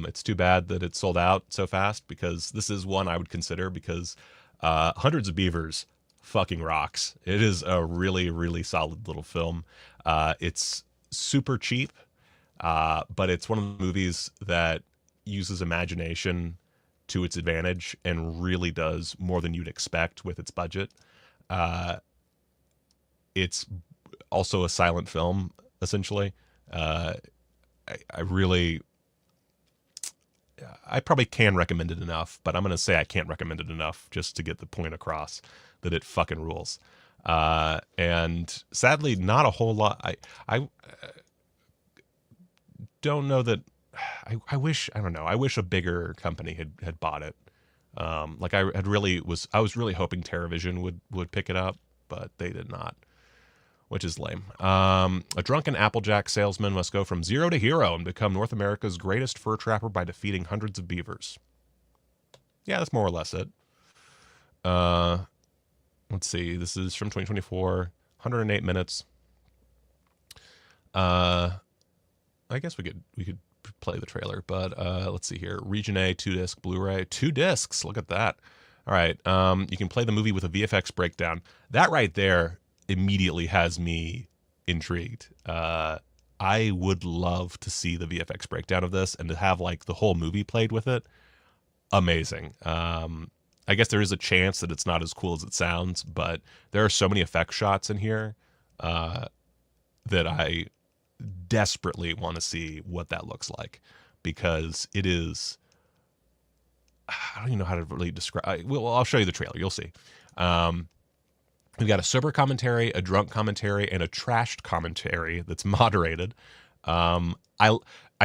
It's too bad that it's sold out so fast, because this is one I would consider, because Hundreds of Beavers fucking rocks. It is a really, really solid little film. It's super cheap, but it's one of the movies that uses imagination to its advantage and really does more than you'd expect with its budget. It's also a silent film, essentially. I probably can recommend it enough, but I'm going to say I can't recommend it enough just to get the point across that it fucking rules. And sadly, not a whole lot. I don't know that. I wish a bigger company had bought it. Like I was really hoping TerraVision would pick it up, but they did not, which is lame. A drunken Applejack salesman must go from zero to hero and become North America's greatest fur trapper by defeating hundreds of beavers. Yeah, that's more or less it. Let's see. This is from 2024, 108 minutes. I guess we could play the trailer, but let's see here. Region A, 2-disc Blu-ray, 2 discs. Look at that. All right. You can play the movie with a VFX breakdown. That right there immediately has me intrigued. I would love to see the VFX breakdown of this and to have like the whole movie played with it. Amazing. I guess there is a chance that it's not as cool as it sounds, but there are so many effect shots in here that I desperately want to see what that looks like, because it is, I don't even know how to really describe. Well, I'll show you the trailer. You'll see. We've got a sober commentary, a drunk commentary, and a trashed commentary that's moderated. I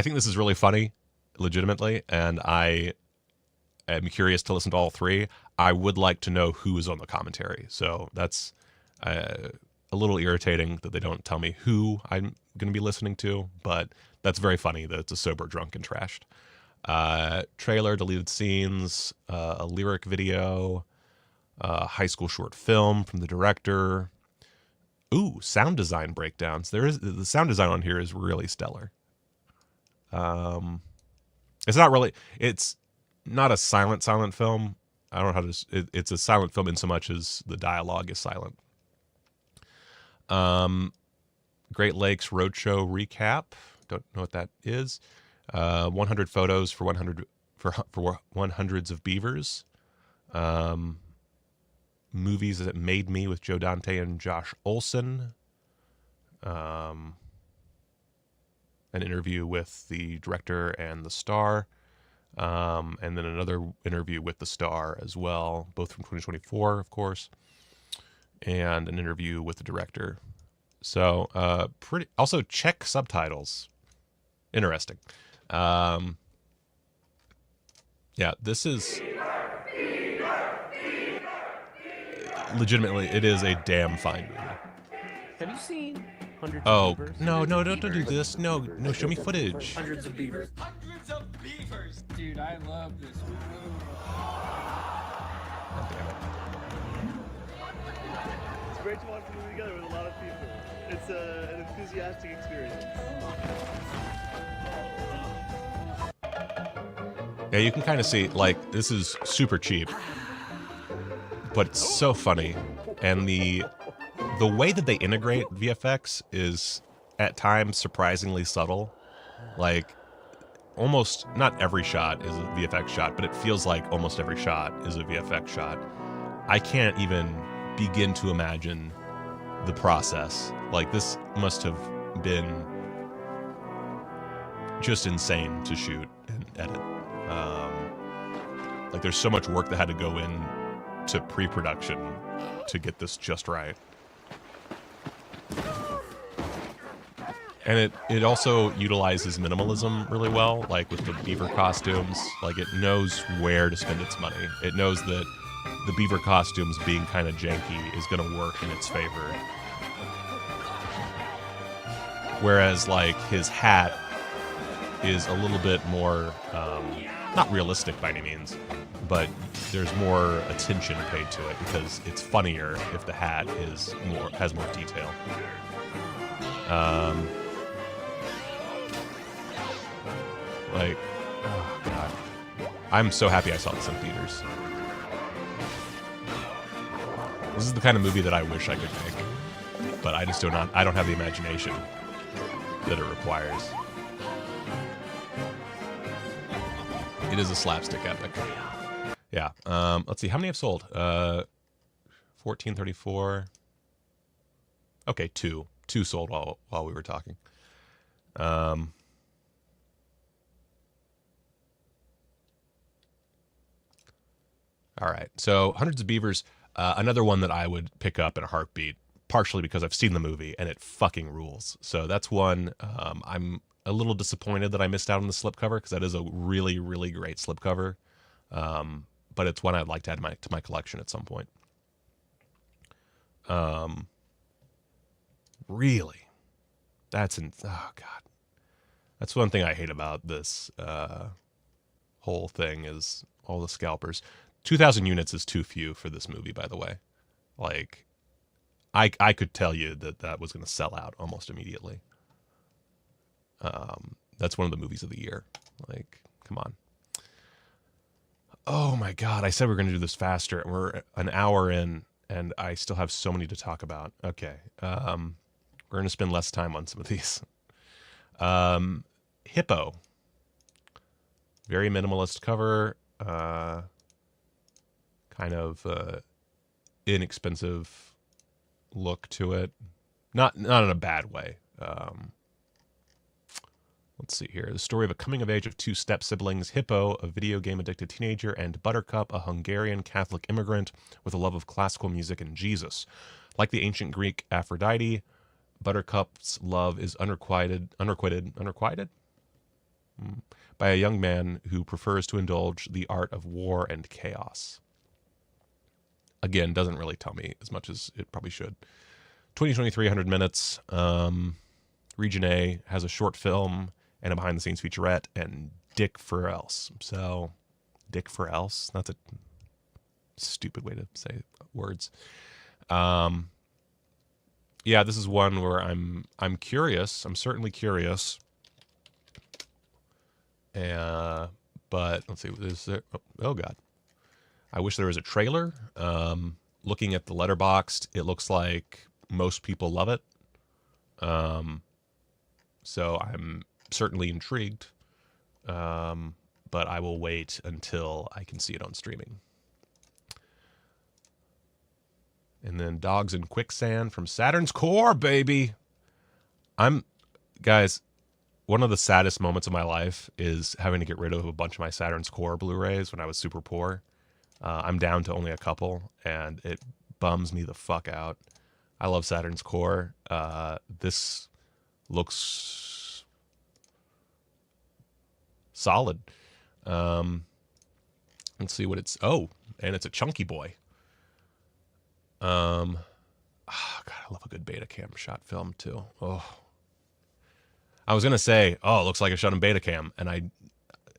think this is really funny, legitimately, and I am curious to listen to all three. I would like to know who is on the commentary, so that's a little irritating that they don't tell me who I'm going to be listening to, but that's very funny that it's a sober, drunk, and trashed. Trailer, deleted scenes, a lyric video, high school short film from the director. Ooh, sound design breakdowns. The sound design on here is really stellar. It's not a silent film. I don't know how to. It's a silent film in so much as the dialogue is silent. Great Lakes Roadshow recap. Don't know what that is. 100 photos for 100s of beavers. Movies that made me with Joe Dante and Josh Olson. An interview with the director and the star. And then another interview with the star as well, both from 2024, of course, and an interview with the director. So also Czech subtitles. Interesting. Yeah, this is legitimately, it is a damn fine movie. Have you seen Hundreds Oh, of Beavers? no, don't do this. No, show me footage. Hundreds of Beavers. Hundreds of beavers. Dude, I love this movie. God damn it. It's great to watch the movie together with a lot of people. It's an enthusiastic experience. Yeah, you can kind of see, like, this is super cheap, but it's so funny. And the way that they integrate VFX is, at times, surprisingly subtle. Like, almost, not every shot is a VFX shot, but it feels like almost every shot is a VFX shot. I can't even begin to imagine the process. Like, this must have been just insane to shoot and edit. Like, there's so much work that had to go in to pre-production to get this just right. And it also utilizes minimalism really well, like with the beaver costumes. Like, it knows where to spend its money. It knows that the beaver costumes being kind of janky is going to work in its favor. Whereas, like, his hat is a little bit more, not realistic by any means, but there's more attention paid to it because it's funnier if the hat has more detail. Like, oh god, I'm so happy I saw this in theaters. This is the kind of movie that I wish I could make, but I just don't have the imagination that it requires. It is a slapstick epic. Yeah. Let's see. How many have sold? 1434. Okay, two sold while we were talking. All right. So Hundreds of Beavers, another one that I would pick up in a heartbeat, partially because I've seen the movie and it fucking rules. So that's one. I'm a little disappointed that I missed out on the slipcover because that is a really, really great slipcover. But it's one I'd like to add to my collection at some point. Really, oh god, that's one thing I hate about this whole thing is all the scalpers. 2,000 units is too few for this movie, by the way. Like, I could tell you that was going to sell out almost immediately. That's one of the movies of the year. Like, come on. Oh my god, I said we were going to do this faster, and we're an hour in, and I still have so many to talk about. Okay. We're going to spend less time on some of these. Hippo. Very minimalist cover. Kind of inexpensive look to it. Not in a bad way. Let's see here. The story of a coming of age of two step siblings, Hippo, a video game addicted teenager, and Buttercup, a Hungarian Catholic immigrant with a love of classical music and Jesus. Like the ancient Greek Aphrodite, Buttercup's love is unrequited by a young man who prefers to indulge the art of war and chaos. Again, doesn't really tell me as much as it probably should. 2023, 100 minutes. Region A has a short film and a behind-the-scenes featurette, and Dick for Else. So, Dick for Else? That's a stupid way to say words. Yeah, this is one where I'm curious. I'm certainly curious. But let's see. Is there? Oh God. I wish there was a trailer. Looking at the Letterboxd, it looks like most people love it. So I'm certainly intrigued. But I will wait until I can see it on streaming. And then Dogs in Quicksand from Saturn's Core, baby. Guys, one of the saddest moments of my life is having to get rid of a bunch of my Saturn's Core Blu-rays when I was super poor. I'm down to only a couple, and it bums me the fuck out. I love Saturn's Core. This looks solid. Let's see what it's... Oh, and it's a chunky boy. Oh, God, I love a good Betacam shot film, too. Oh. I was going to say, oh, it looks like I shot in Betacam, and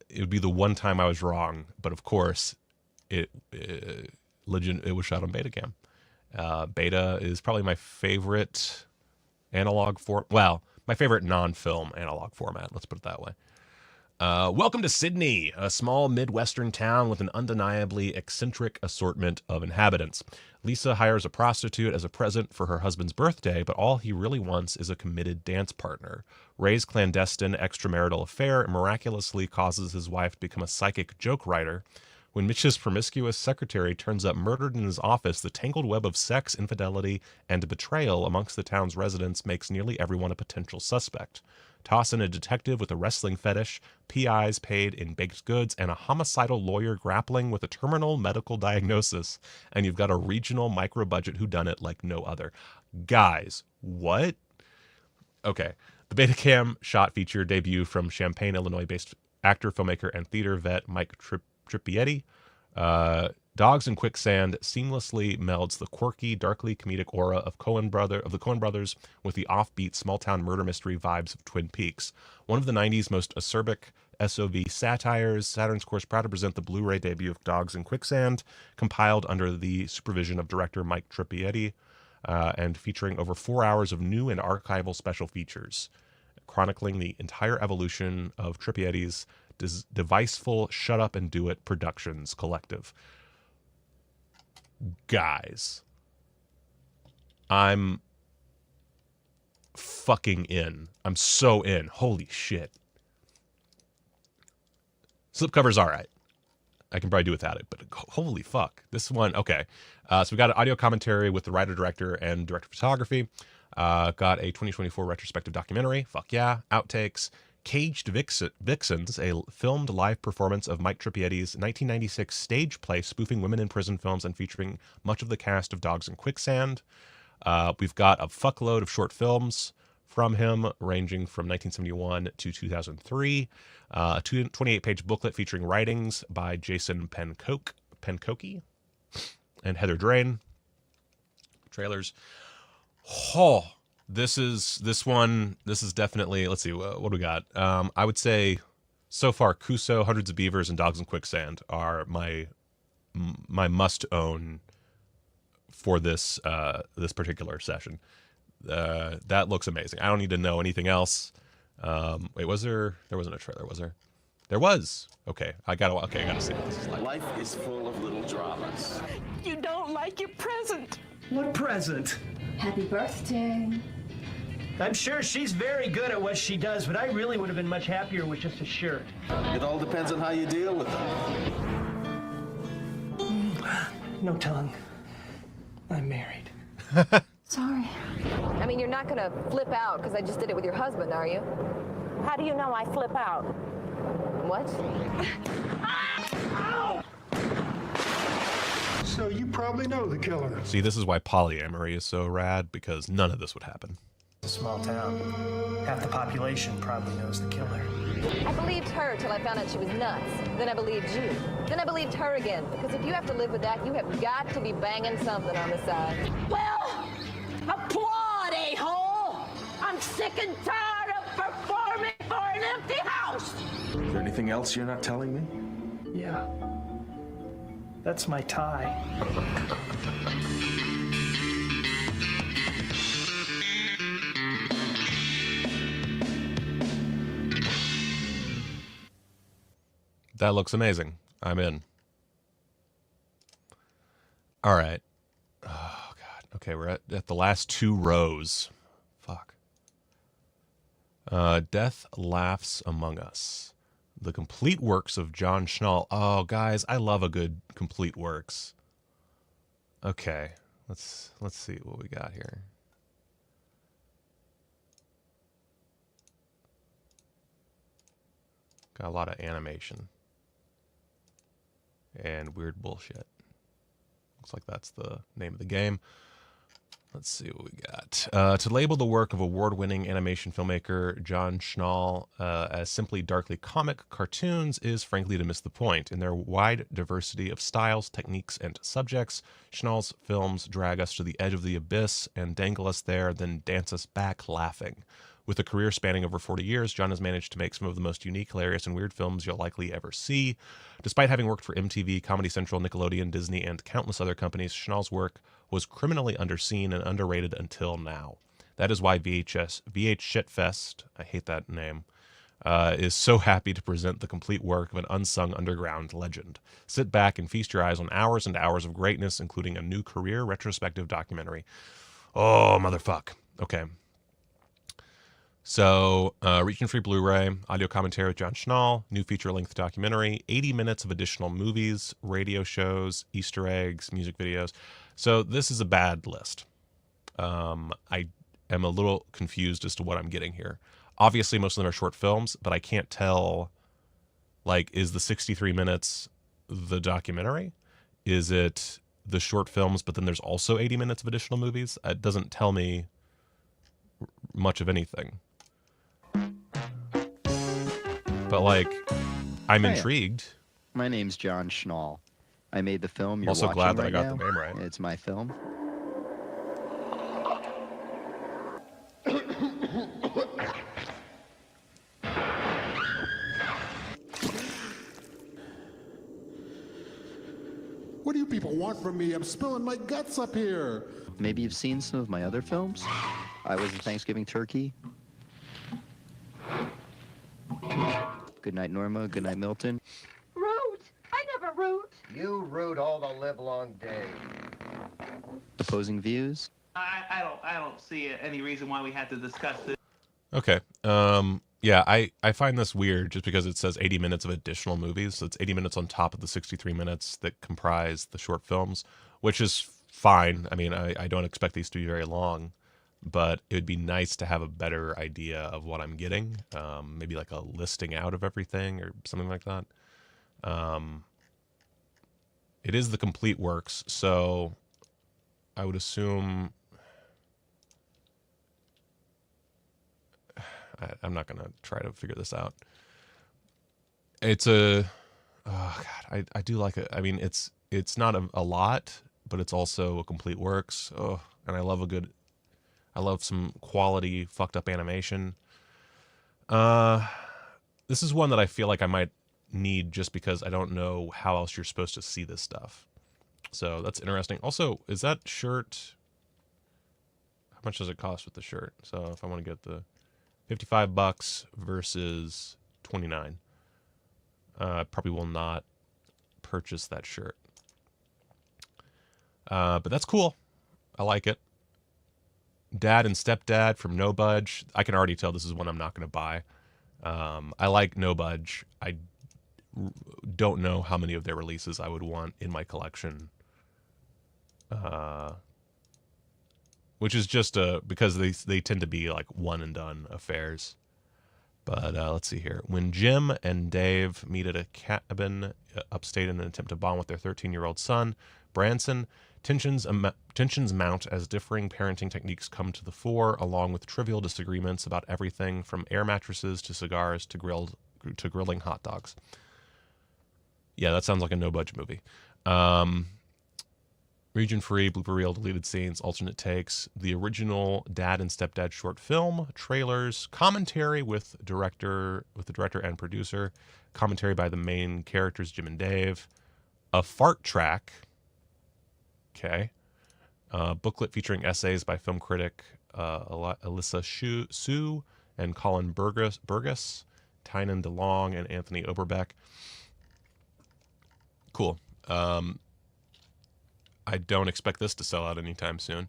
it would be the one time I was wrong, but of course, it was shot on Betacam. Beta is probably my favorite analog my favorite non-film analog format, let's put it that way. Welcome to Sydney, a small Midwestern town with an undeniably eccentric assortment of inhabitants. Lisa hires a prostitute as a present for her husband's birthday, but all he really wants is a committed dance partner. Ray's clandestine extramarital affair miraculously causes his wife to become a psychic joke writer. When Mitch's promiscuous secretary turns up murdered in his office, the tangled web of sex, infidelity, and betrayal amongst the town's residents makes nearly everyone a potential suspect. Toss in a detective with a wrestling fetish, PIs paid in baked goods, and a homicidal lawyer grappling with a terminal medical diagnosis, and you've got a regional micro-budget whodunit like no other. Guys, what? Okay. The Betacam shot feature debut from Champaign, Illinois-based actor, filmmaker, and theater vet Mike Tripietti. Dogs and Quicksand seamlessly melds the quirky, darkly comedic aura of the Coen brothers with the offbeat small-town murder mystery vibes of Twin Peaks. One of the 90s most acerbic SOV satires, Saturn's Course proud to present the Blu-ray debut of Dogs and Quicksand, compiled under the supervision of director Mike Tripietti, and featuring over 4 hours of new and archival special features, chronicling the entire evolution of Tripietti's deviceful Shut Up and Do It Productions collective. Guys, I'm fucking in. I'm so in. Holy shit. Slipcover's all right. I can probably do without it, but holy fuck. This one, okay. So we got an audio commentary with the writer, director, and director of photography. Got a 2024 retrospective documentary. Fuck yeah. Outtakes. Caged Vixens, a filmed live performance of Mike Tripietti's 1996 stage play spoofing women in prison films and featuring much of the cast of Dogs and Quicksand. We've got a fuckload of short films from him, ranging from 1971 to 2003. A 28-page booklet featuring writings by Jason Penkoki and Heather Drain. Trailers. Oh, this is definitely, let's see, what do we got? I would say so far Kuso, Hundreds of Beavers, and Dogs and Quicksand are my must-own for this this particular session. That looks amazing. I don't need to know anything else. Wait, was there wasn't a trailer, was there? There was. Okay, I gotta see what this is like. Life is full of little dramas. You don't like your present. What present? Happy birthday. I'm sure she's very good at what she does, but I really would have been much happier with just a shirt. It all depends on how you deal with them. No tongue. I'm married. Sorry. I mean, you're not gonna flip out because I just did it with your husband, are you? How do you know I flip out? What? So you probably know the killer. See, this is why polyamory is so rad, because none of this would happen. It's a small town. Half the population probably knows the killer. I believed her till I found out she was nuts. Then I believed you. Then I believed her again. Because if you have to live with that, you have got to be banging something on the side. Well, applaud, a-hole! I'm sick and tired of performing for an empty house! Is there anything else you're not telling me? Yeah. That's my tie. That looks amazing. I'm in. All right. Oh, God. Okay, we're at the last 2 rows. Fuck. Death Laughs Among Us. The complete works of John Schnall. Oh, guys, I love a good complete works. Okay, let's see what we got here. Got a lot of animation and weird bullshit. Looks like that's the name of the game. Let's see what we got. To label the work of award-winning animation filmmaker John Schnall as simply darkly comic cartoons is frankly to miss the point. In their wide diversity of styles, techniques, and subjects, Schnall's films drag us to the edge of the abyss and dangle us there, then dance us back laughing. With a career spanning over 40 years, John has managed to make some of the most unique, hilarious, and weird films you'll likely ever see. Despite having worked for MTV, Comedy Central, Nickelodeon, Disney, and countless other companies, Schnall's work was criminally underseen and underrated until now. That is why VH Shitfest, I hate that name, is so happy to present the complete work of an unsung underground legend. Sit back and feast your eyes on hours and hours of greatness, including a new career retrospective documentary. Oh, motherfuck. Okay. So, region-free Blu-ray, audio commentary with John Schnall, new feature-length documentary, 80 minutes of additional movies, radio shows, Easter eggs, music videos. So this is a bad list. I am a little confused as to what I'm getting here. Obviously, most of them are short films, but I can't tell, like, is the 63 minutes the documentary? Is it the short films, but then there's also 80 minutes of additional movies? It doesn't tell me much of anything. But, like, I'm intrigued. My name's John Schnall. I made the film you're also watching glad that right I got now. the name right. It's my film. What do you people want from me? I'm spilling my guts up here. Maybe you've seen some of my other films. I Was a Thanksgiving Turkey. Goodnight Norma, Goodnight Milton. Root! I never root! You root all the livelong day. Opposing Views. I don't see any reason why we had to discuss this. Okay. Yeah, I find this weird just because it says 80 minutes of additional movies. So it's 80 minutes on top of the 63 minutes that comprise the short films, which is fine. I mean, I don't expect these to be very long, but it would be nice to have a better idea of what I'm getting. Maybe like a listing out of everything or something like that. It is the complete works, so I would assume... I'm not going to try to figure this out. It's a... Oh, God, I do like it. I mean, it's not a lot, but it's also a complete works. Oh, and I love some quality fucked up animation. This is one that I feel like I might need just because I don't know how else you're supposed to see this stuff. So that's interesting. Also, is that shirt... How much does it cost with the shirt? So if I want to get the $55 versus $29, probably will not purchase that shirt. But that's cool. I like it. Dad and Stepdad from No Budge. I can already tell this is one I'm not going to buy. I like No Budge. I don't know how many of their releases I would want in my collection. Which is just because they tend to be like one and done affairs. But let's see here. When Jim and Dave meet at a cabin upstate in an attempt to bond with their 13-year-old son, Branson, tensions mount as differing parenting techniques come to the fore, along with trivial disagreements about everything from air mattresses to cigars to grilling hot dogs. Yeah, that sounds like a no-budge movie. Region-free, blooper reel, deleted scenes, alternate takes, the original Dad and Stepdad short film, trailers, commentary with the director and producer, commentary by the main characters, Jim and Dave, a fart track, okay, booklet featuring essays by film critic Alyssa Sue and Colin Burgess, Tynan DeLong, and Anthony Oberbeck. Cool. I don't expect this to sell out anytime soon.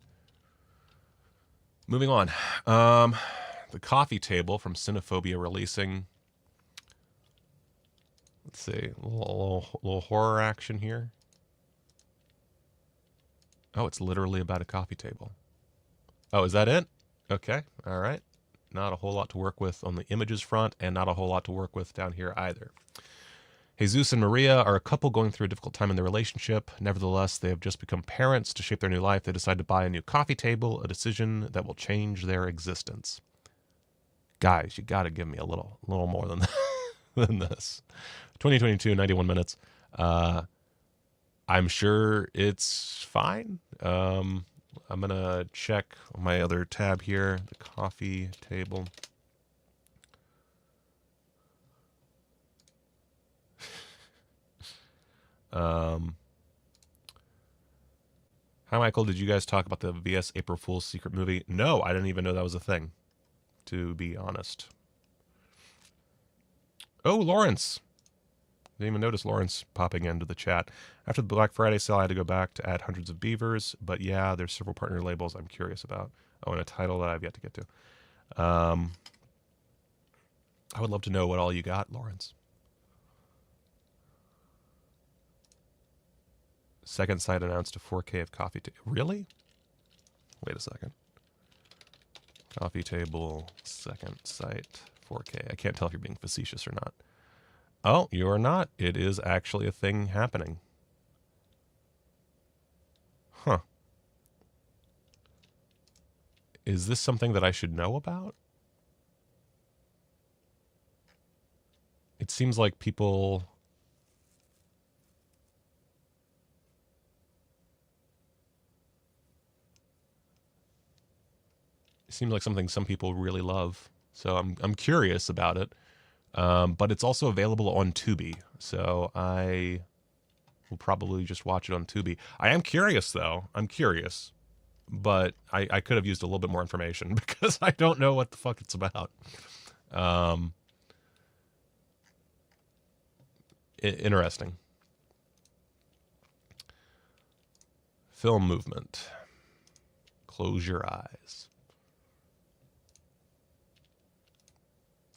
Moving on. The Coffee Table from Cinephobia releasing. Let's see. A little horror action here. Oh, it's literally about a coffee table. Oh, is that it? Okay. All right. Not a whole lot to work with on the images front, and not a whole lot to work with down here either. Jesus and Maria are a couple going through a difficult time in their relationship. Nevertheless, they have just become parents. To shape their new life, they decide to buy a new coffee table, a decision that will change their existence. Guys, you got to give me a little more than than this. 2022, 91 minutes. I'm sure it's fine. I'm going to check my other tab here, the coffee table. Hi, Michael. Did you guys talk about the VS April Fool's Secret movie? No, I didn't even know that was a thing, to be honest. Oh, Lawrence. Didn't even notice Lawrence popping into the chat. After the Black Friday sale, I had to go back to add hundreds of beavers. But yeah, there's several partner labels I'm curious about. Oh, and a title that I've yet to get to. I would love to know what all you got, Lawrence. Second site announced a 4K of coffee table. Really? Wait a second. Coffee table, second site, 4K. I can't tell if you're being facetious or not. Oh, you are not. It is actually a thing happening. Huh. Is this something that I should know about? It seems like people... It seems like something some people really love. So I'm curious about it. But it's also available on Tubi. So I will probably just watch it on Tubi. I am curious, though. I'm curious. But I could have used a little bit more information because I don't know what the fuck it's about. Interesting. Film movement. Close your eyes.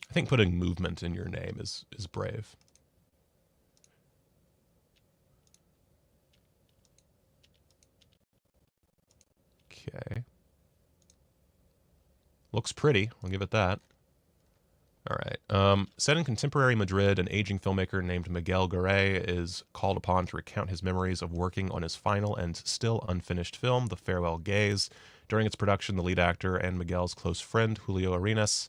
I think putting movement in your name is brave. Okay. Looks pretty. I'll give it that. All right. Set in contemporary Madrid, an aging filmmaker named Miguel Garay is called upon to recount his memories of working on his final and still unfinished film, The Farewell Gaze. During its production, the lead actor and Miguel's close friend, Julio Arenas,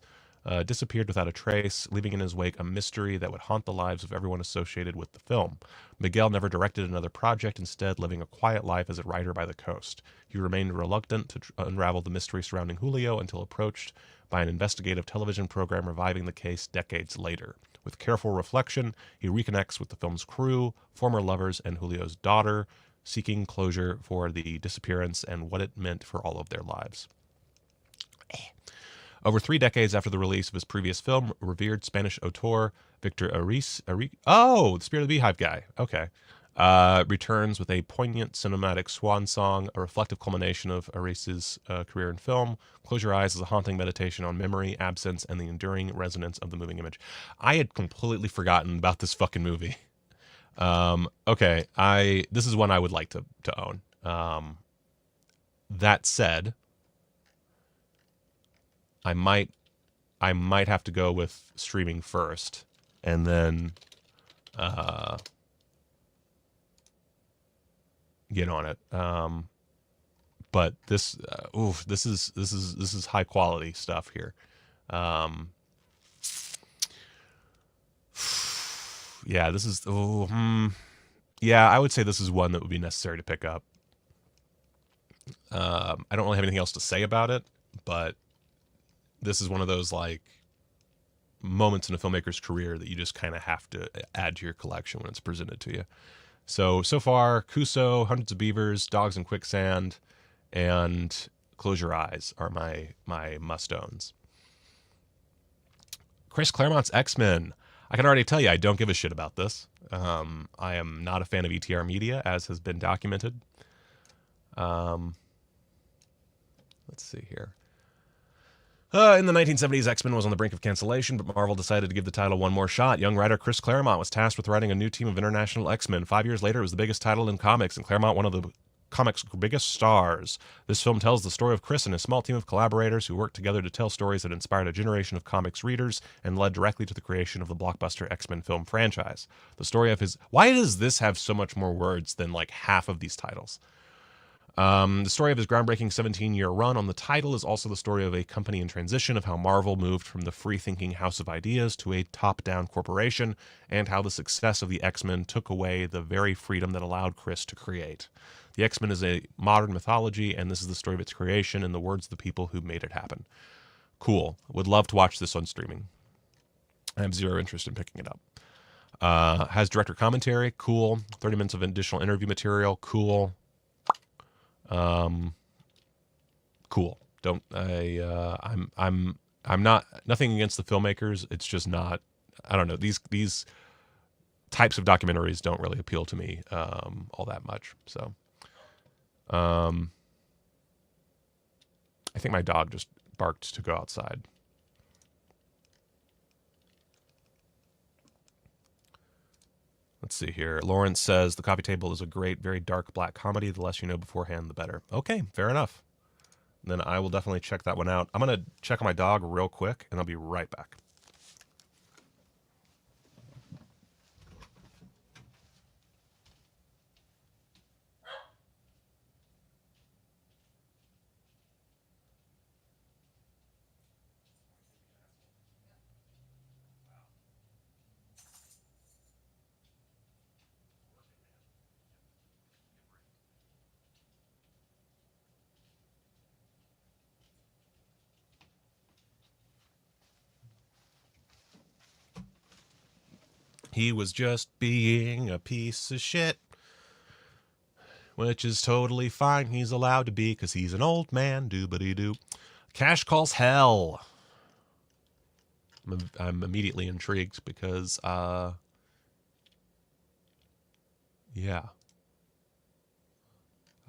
disappeared without a trace, leaving in his wake a mystery that would haunt the lives of everyone associated with the film. Miguel never directed another project, instead living a quiet life as a writer by the coast. He remained reluctant to unravel the mystery surrounding Julio until approached by an investigative television program reviving the case decades later. With careful reflection, he reconnects with the film's crew, former lovers, and Julio's daughter, seeking closure for the disappearance and what it meant for all of their lives. Over 3 decades after the release of his previous film, revered Spanish auteur Victor Ariz, oh, the Spirit of the Beehive guy, okay, returns with a poignant cinematic swan song, a reflective culmination of Ariz's career in film. Close Your Eyes is a haunting meditation on memory, absence, and the enduring resonance of the moving image. I had completely forgotten about this fucking movie. Okay, this is one I would like to own. That said, I might have to go with streaming first, and then get on it. But this is high quality stuff here. Yeah, this is yeah, I would say this is one that would be necessary to pick up. I don't really have anything else to say about it, but this is one of those like moments in a filmmaker's career that you just kind of have to add to your collection when it's presented to you. So far, Kuso, Hundreds of Beavers, Dogs in Quicksand, and Close Your Eyes are my must-owns. Chris Claremont's X-Men. I can already tell you I don't give a shit about this. I am not a fan of ETR Media, as has been documented. Let's see here. In the 1970s, X-Men was on the brink of cancellation, but Marvel decided to give the title one more shot. Young writer Chris Claremont was tasked with writing a new team of international X-Men. 5 years later, it was the biggest title in comics, and Claremont, one of the comics' biggest stars. This film tells the story of Chris and a small team of collaborators who worked together to tell stories that inspired a generation of comics readers and led directly to the creation of the blockbuster X-Men film franchise. The story of his... Why does this have so much more words than like half of these titles? The story of his groundbreaking 17-year run on the title is also the story of a company in transition, of how Marvel moved from the free-thinking house of ideas to a top-down corporation, and how the success of the X-Men took away the very freedom that allowed Chris to create. The X-Men is a modern mythology, and this is the story of its creation in the words of the people who made it happen. Cool. Would love to watch this on streaming. I have zero interest in picking it up. Has director commentary. Cool. 30 minutes of additional interview material. Cool. Cool. I'm not, nothing against the filmmakers. It's just not, I don't know. These types of documentaries don't really appeal to me, all that much. So, I think my dog just barked to go outside. Let's see here. Lawrence says, the coffee table is a great, very dark black comedy. The less you know beforehand, the better. Okay, fair enough. Then I will definitely check that one out. I'm going to check on my dog real quick, and I'll be right back. He was just being a piece of shit, which is totally fine. He's allowed to be because he's an old man. Doobity-doo. Cash Calls Hell. I'm immediately intrigued because, yeah. I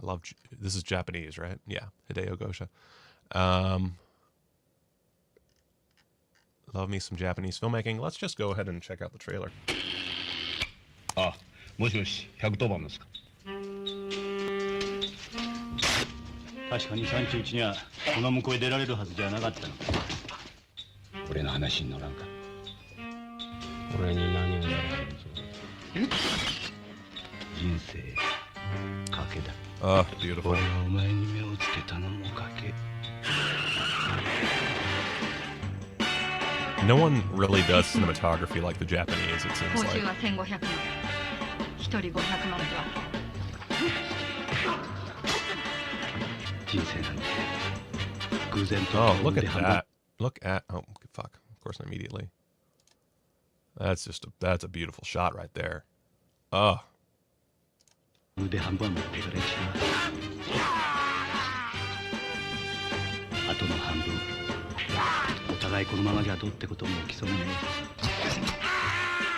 love, this is Japanese, right? Yeah, Hideo Gosha. Love me some Japanese filmmaking. Let's just go ahead and check out the trailer. あ、もしもし、110番ですか。確かに産地うちにはこの向こうへ出られるはずじゃなかったの。俺の話に乗らんか。俺に何をやらせるぞ。人生賭けだ。Oh, beautiful. 俺がお前に目をつけたのも賭け。No one really does cinematography like the Japanese, it seems like. Oh, look at that. Look at, oh, fuck. Of course, immediately. That's just, that's a beautiful shot right there. Oh. I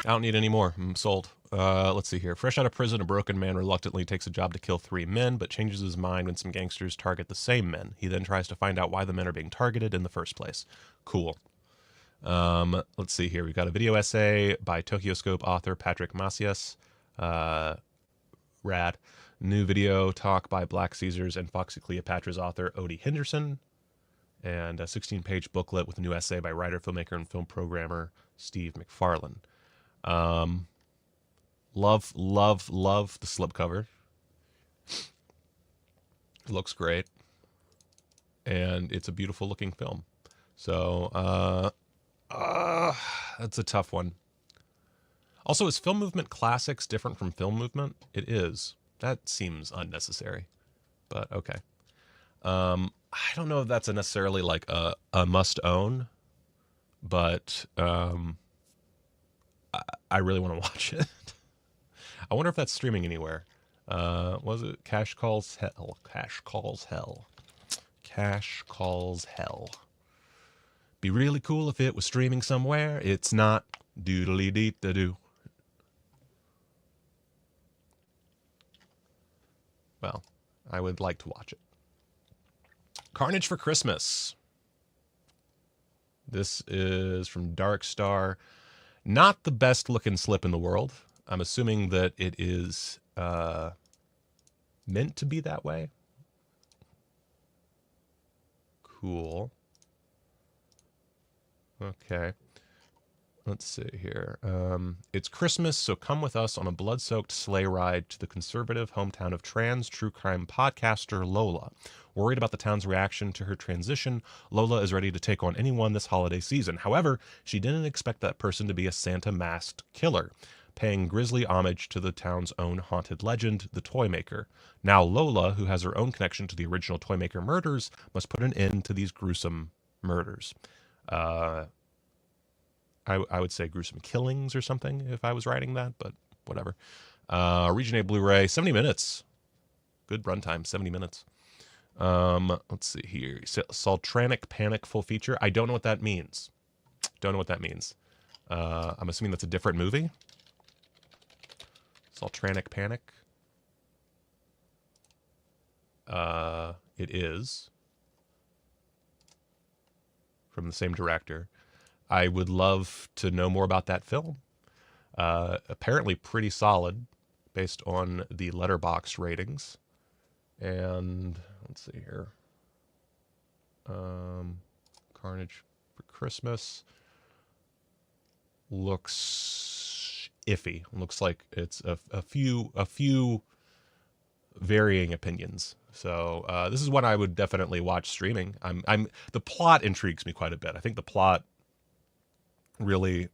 don't need any more. I'm sold. Let's see here. Fresh out of prison, a broken man reluctantly takes a job to kill 3 men, but changes his mind when some gangsters target the same men. He then tries to find out why the men are being targeted in the first place. Cool. Let's see here. We've got a video essay by Tokyoscope author Patrick Macias. Rad. New video talk by Black Caesars and Foxy Cleopatra's author Odie Henderson. And a 16-page booklet with a new essay by writer, filmmaker, and film programmer Steve McFarlane. Love the slipcover. It looks great. And it's a beautiful looking film. So, that's a tough one. Also, is Film Movement Classics different from Film Movement? It is. That seems unnecessary. But, okay. I don't know if that's necessarily like a must own, but I really want to watch it. I wonder if that's streaming anywhere. Was it Cash Calls Hell? Cash Calls Hell. Cash Calls Hell. Be really cool if it was streaming somewhere. It's not. Doodly dee da doo. Well, I would like to watch it. Carnage for Christmas. This is from Dark Star. Not the best looking slip in the world. I'm assuming that it is meant to be that way. Cool. Okay. Let's see here. It's Christmas, so come with us on a blood-soaked sleigh ride to the conservative hometown of trans true crime podcaster Lola. Worried about the town's reaction to her transition, Lola is ready to take on anyone this holiday season. However, she didn't expect that person to be a Santa-masked killer, paying grisly homage to the town's own haunted legend, the Toymaker. Now Lola, who has her own connection to the original Toymaker murders, must put an end to these gruesome murders. I would say gruesome killings or something if I was writing that, but whatever. Region A Blu-ray, 70 minutes. Good runtime, 70 minutes. Let's see here. Sultranic Panic full feature. I don't know what that means. Don't know what that means. I'm assuming that's a different movie. Sultranic Panic. It is. From the same director. I would love to know more about that film. Apparently pretty solid based on the Letterboxd ratings. And let's see here. Carnage for Christmas looks iffy. Looks like it's a few varying opinions. So this is one I would definitely watch streaming. The plot intrigues me quite a bit. I think the plot really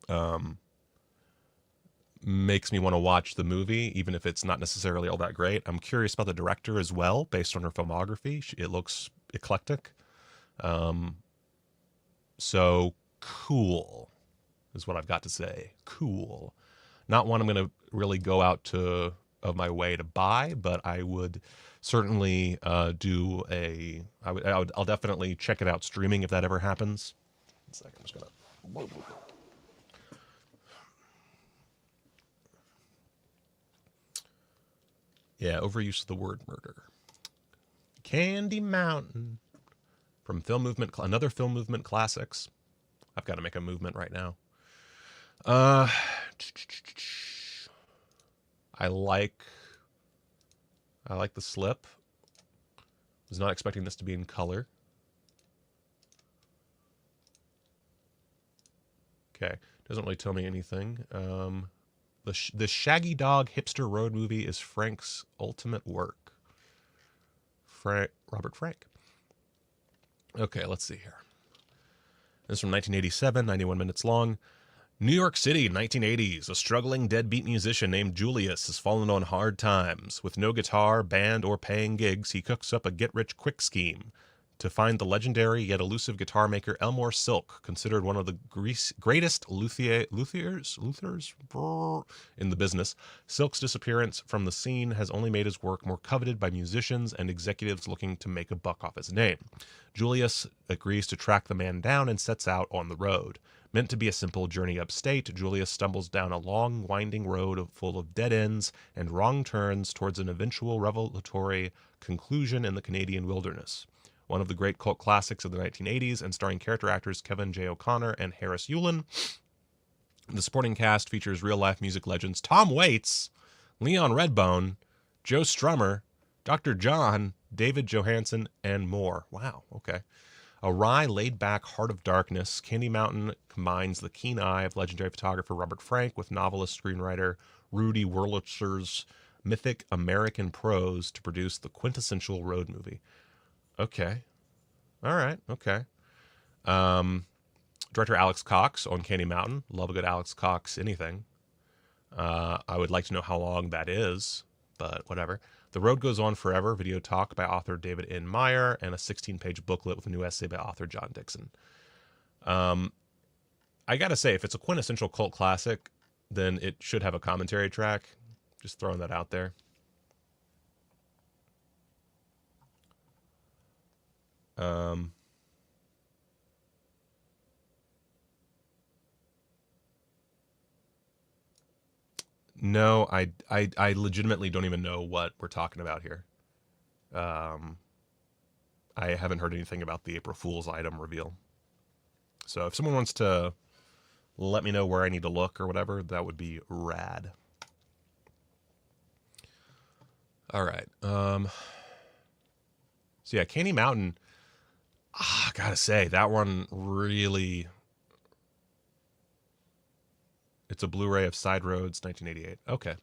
makes me want to watch the movie, even if it's not necessarily all that great. I'm curious about the director as well, based on her filmography. It looks eclectic. So cool is what I've got to say. Cool. Not one I'm going to really go out of my way to buy, but I would certainly I'll definitely check it out streaming if that ever happens. 1 second, I'm just going to... Yeah, overuse of the word murder. Candy Mountain from Film Movement, another Film Movement Classics. I've got to make a movement right now. I like the slip. Was not expecting this to be in color. Okay, doesn't really tell me anything. The Shaggy Dog Hipster Road movie is Frank's ultimate work. Robert Frank. Okay, let's see here. This is from 1987, 91 minutes long. New York City, 1980s. A struggling deadbeat musician named Julius has fallen on hard times. With no guitar, band, or paying gigs, he cooks up a get-rich-quick scheme to find the legendary yet elusive guitar maker Elmore Silk, considered one of the greatest luthiers in the business. Silk's disappearance from the scene has only made his work more coveted by musicians and executives looking to make a buck off his name. Julius agrees to track the man down and sets out on the road. Meant to be a simple journey upstate, Julius stumbles down a long, winding road full of dead ends and wrong turns towards an eventual revelatory conclusion in the Canadian wilderness. One of the great cult classics of the 1980s, and starring character actors Kevin J. O'Connor and Harris Yulin. The supporting cast features real-life music legends Tom Waits, Leon Redbone, Joe Strummer, Dr. John, David Johansen, and more. Wow, okay. A wry, laid-back heart of darkness, Candy Mountain combines the keen eye of legendary photographer Robert Frank with novelist-screenwriter Rudy Wurlitzer's mythic American prose to produce the quintessential road movie. Okay. All right. Okay. Director Alex Cox on Candy Mountain. Love a good Alex Cox anything. I would like to know how long that is, but whatever. The Road Goes On Forever, video talk by author David N. Meyer, and a 16-page booklet with a new essay by author John Dixon. I gotta say, if it's a quintessential cult classic, then it should have a commentary track. Just throwing that out there. No, I legitimately don't even know what we're talking about here. I haven't heard anything about the April Fool's item reveal. So if someone wants to let me know where I need to look or whatever, that would be rad. All right. So yeah, Caney Mountain. I gotta say that one really. It's a Blu-ray of Side Roads, 1988. Okay.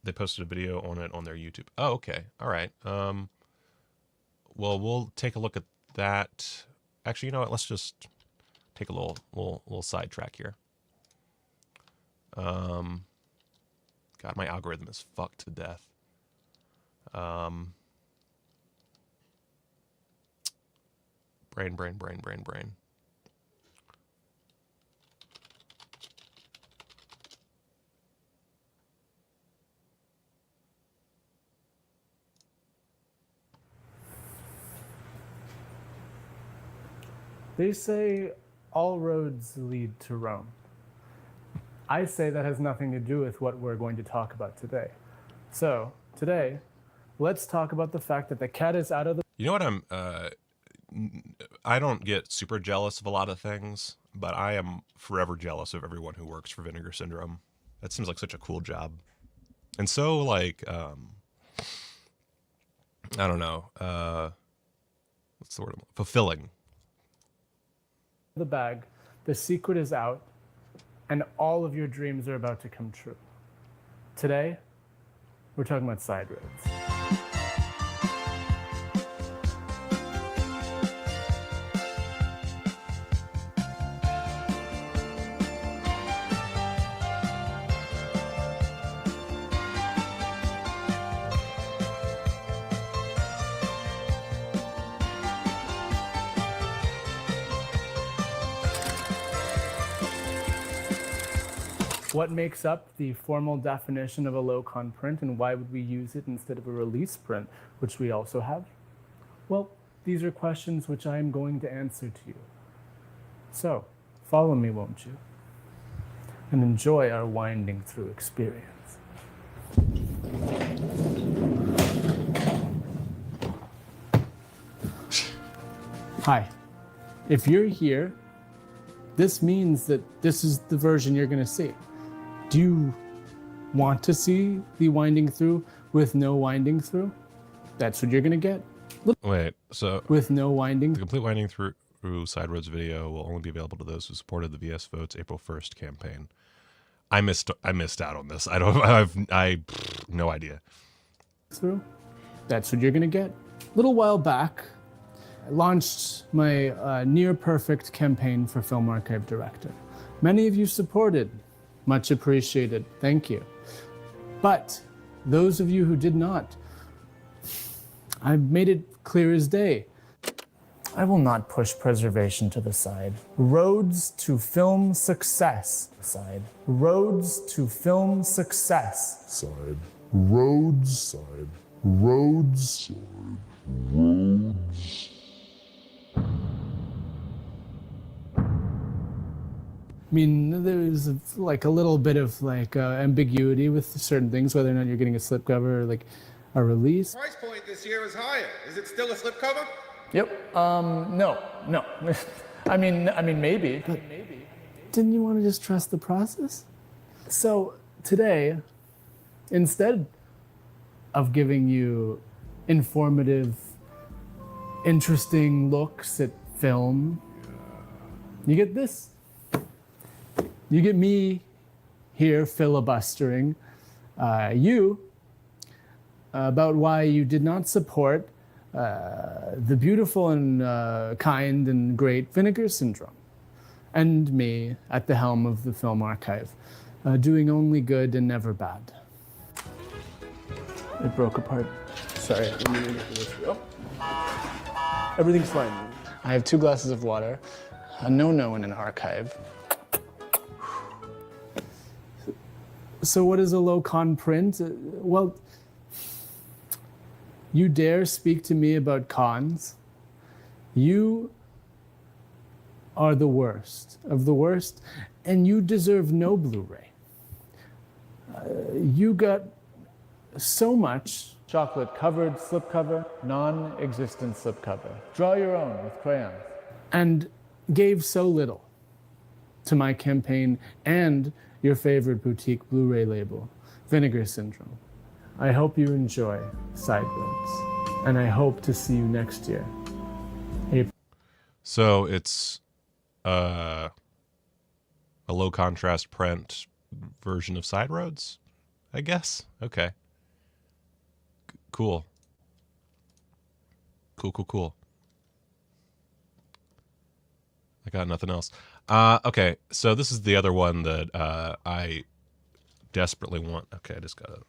They posted a video on it on their YouTube. Oh, okay. All right. Well, we'll take a look at that. Actually, you know what? Let's just take a little sidetrack here. God, my algorithm is fucked to death. Brain. They say all roads lead to Rome. I say that has nothing to do with what we're going to talk about today. So, today, let's talk about the fact that the cat is out of the... You know what I don't get super jealous of a lot of things, but I am forever jealous of everyone who works for Vinegar Syndrome. That seems like such a cool job. And so, like, I don't know, what's the word? Fulfilling. The bag, the secret is out, and all of your dreams are about to come true. Today, we're talking about side roads. What makes up the formal definition of a low-con print, and why would we use it instead of a release print, which we also have? Well, these are questions which I am going to answer to you. So, follow me, won't you? And enjoy our winding through experience. Hi. If you're here, this means that this is the version you're going to see. Do you want to see the winding through with no winding through? That's what you're going to get. Wait, so... With no winding... The complete winding through Side Roads video will only be available to those who supported the VS Votes April 1st campaign. I missed out on this. I no idea. Through? That's what you're going to get. A little while back, I launched my near-perfect campaign for Film Archive Director. Many of you supported. Much appreciated. Thank you. But those of you who did not, I've made it clear as day. I will not push preservation to the side. Roads to film success. Side. Roads to film success. Side. Roads. Side. Roads. Side. Roads. I mean, there's like a little bit of like ambiguity with certain things, whether or not you're getting a slipcover or like a release. Price point this year is higher. Is it still a slipcover? Yep. No. I mean, maybe. But didn't you want to just trust the process? So today, instead of giving you informative, interesting looks at film, you get this. You get me here filibustering you about why you did not support the beautiful and kind and great Vinegar Syndrome, and me at the helm of the Film Archive, doing only good and never bad. It broke apart. Sorry. Everything's fine. I have 2 glasses of water, a no-no in an archive. So what is a low-con print? Well, you dare speak to me about cons? You are the worst of the worst, and you deserve no Blu-ray. You got so much chocolate-covered slipcover, non-existent slipcover. Draw your own with crayons. And gave so little to my campaign and your favorite boutique Blu-ray label, Vinegar Syndrome. I hope you enjoy Side Roads, and I hope to see you next year. So it's a low contrast print version of Side Roads, I guess. Okay. Cool. Cool. I got nothing else. Okay, so this is the other one that I desperately want. Okay, I just got a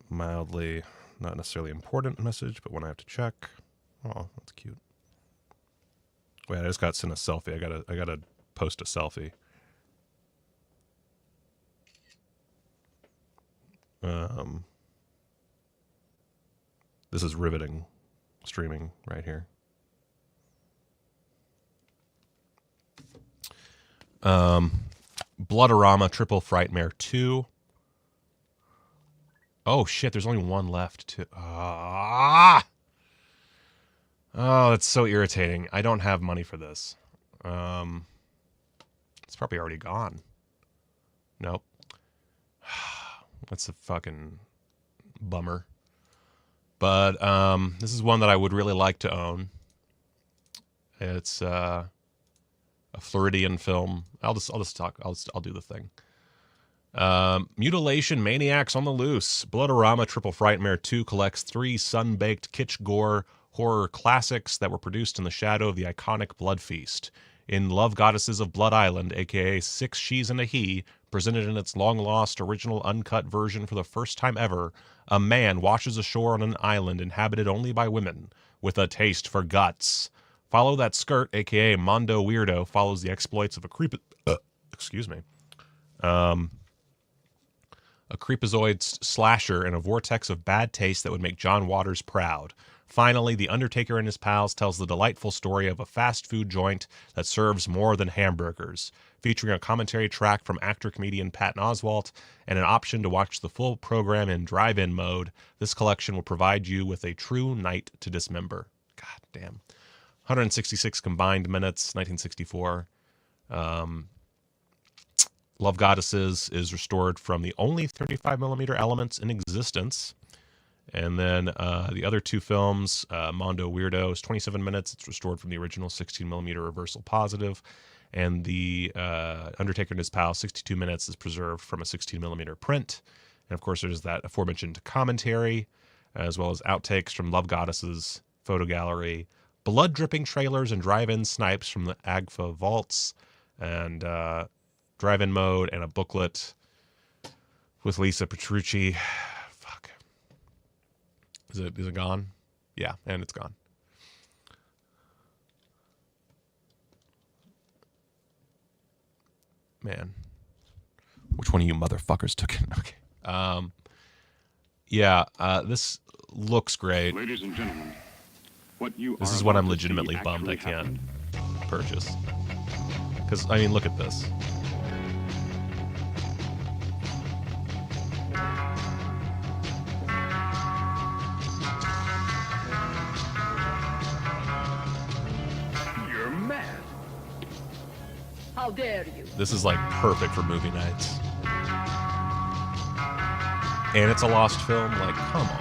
mildly, not necessarily important message, but one I have to check. Oh, that's cute. Wait, I just got sent a selfie. I gotta post a selfie. This is riveting streaming right here. Bloodama Triple Frightmare 2. Oh shit, there's only one left too. Oh, that's so irritating. I don't have money for this. It's probably already gone. Nope. That's a fucking bummer. But this is one that I would really like to own. It's a Floridian film. I'll do the thing. Mutilation Maniacs on the Loose. Bloodama Triple Frightmare 2 collects 3 sun-baked kitsch gore horror classics that were produced in the shadow of the iconic Blood Feast. In Love Goddesses of Blood Island, aka 6 She's and a He, presented in its long-lost original uncut version for the first time ever, a man washes ashore on an island inhabited only by women, with a taste for guts. Follow That Skirt, aka Mondo Weirdo, follows the exploits of a creepazoid slasher in a vortex of bad taste that would make John Waters proud. Finally, The Undertaker and His Pals tells the delightful story of a fast food joint that serves more than hamburgers. Featuring a commentary track from actor-comedian Patton Oswalt and an option to watch the full program in drive-in mode, this collection will provide you with a true night to dismember. God damn. 166 combined minutes, 1964. Love Goddesses is restored from the only 35mm elements in existence. And then the other 2 films, Mondo Weirdo is 27 minutes. It's restored from the original 16mm reversal positive. And the Undertaker and His Pal, 62 minutes, is preserved from a 16mm print. And of course, there's that aforementioned commentary, as well as outtakes from Love Goddesses photo gallery, blood-dripping trailers and drive-in snipes from the AGFA vaults, and drive-in mode, and a booklet with Lisa Petrucci. Fuck. Is it gone? Yeah, and it's gone. Man. Which one of you motherfuckers took it? Okay. Yeah, this looks great. Ladies and gentlemen, this is what I'm legitimately bummed I can't purchase. Because, I mean, look at this. You're mad. How dare you? This is like perfect for movie nights. And it's a lost film. Like, come on.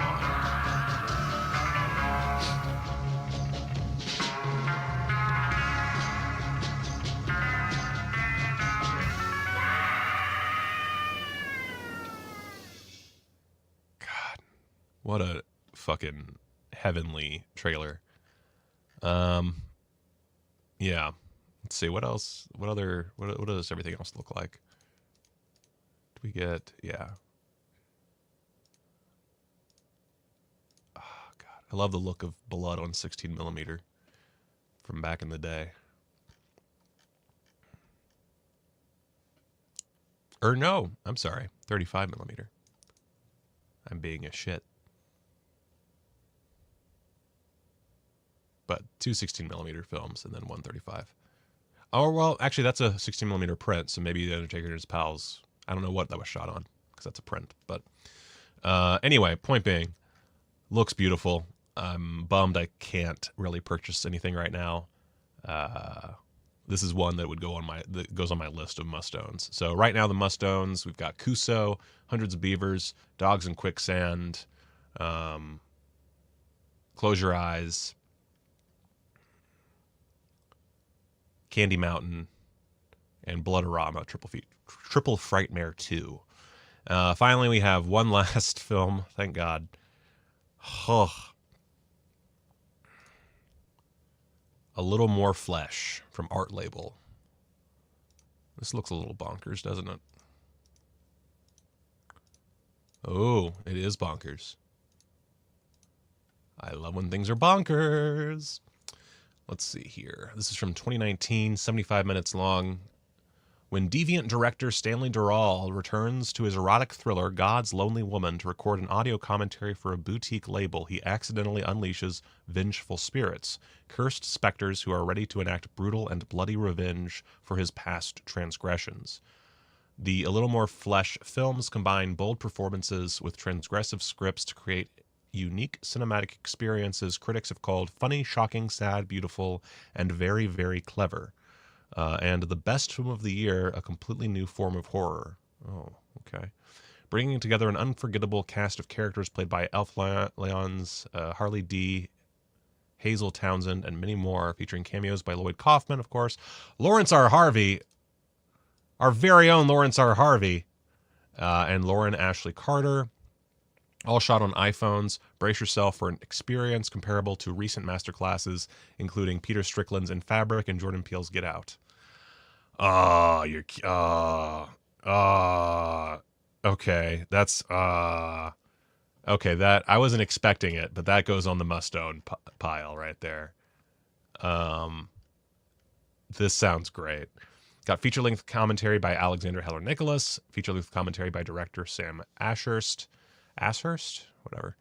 God, what a fucking heavenly trailer. Yeah. Let's see, what else? What does everything else look like? Do we get, yeah. Oh, God. I love the look of blood on 16mm from back in the day. Or no, I'm sorry, 35mm. I'm being a shit. But 2 16mm films and then 135. Oh, well, actually, that's a 16mm print, so maybe The Undertaker and His Pals, I don't know what that was shot on, because that's a print. But anyway, point being, looks beautiful. I'm bummed I can't really purchase anything right now. This is one that would go on that goes on my list of must-owns. So right now the must-owns, we've got Kuso, Hundreds of Beavers, Dogs in Quicksand, Close Your Eyes, Candy Mountain, and Bloodama, Triple Frightmare 2. Finally, we have one last film. Thank God. Oh. A Little More Flesh from Art Label. This looks a little bonkers, doesn't it? Oh, it is bonkers. I love when things are bonkers. Let's see here. This is from 2019, 75 minutes long. When deviant director Stanley Durall returns to his erotic thriller God's Lonely Woman to record an audio commentary for a boutique label, he accidentally unleashes vengeful spirits, cursed specters who are ready to enact brutal and bloody revenge for his past transgressions. The A Little More Flesh films combine bold performances with transgressive scripts to create unique cinematic experiences critics have called funny, shocking, sad, beautiful, and very, very clever. And the best film of the year, a completely new form of horror. Oh, okay. Bringing together an unforgettable cast of characters played by Elf Leons, Harley D, Hazel Townsend, and many more, featuring cameos by Lloyd Kaufman, of course, Lawrence R. Harvey, our very own Lawrence R. Harvey, and Lauren Ashley Carter, all shot on iPhones. Brace yourself for an experience comparable to recent masterclasses, including Peter Strickland's In Fabric and Jordan Peele's Get Out. Okay, that's, okay, that, I wasn't expecting it, but that goes on the must-own pile right there. This sounds great. Got feature-length commentary by Alexander Heller Nicholas, feature-length commentary by director Sam Ashurst, whatever.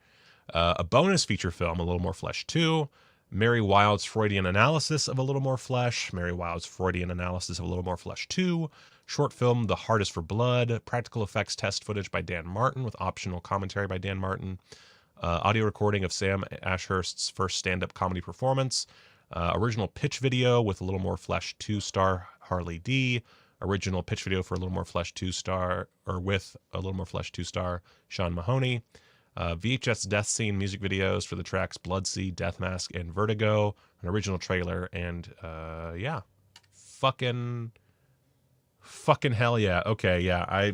A bonus feature film, A Little More Flesh 2, Mary Wild's Freudian analysis of A Little More Flesh, Mary Wild's Freudian analysis of A Little More Flesh 2, short film The Heart is for Blood, practical effects test footage by Dan Martin with optional commentary by Dan Martin, audio recording of Sam Ashurst's first stand-up comedy performance, original pitch video with A Little More Flesh 2 star Harley D, original pitch video for A Little More Flesh 2 star, or with A Little More Flesh 2 star Sean Mahoney, VHS death scene music videos for the tracks Bloodsea, Death Mask, and Vertigo, an original trailer, and yeah, fucking hell yeah. Okay, yeah,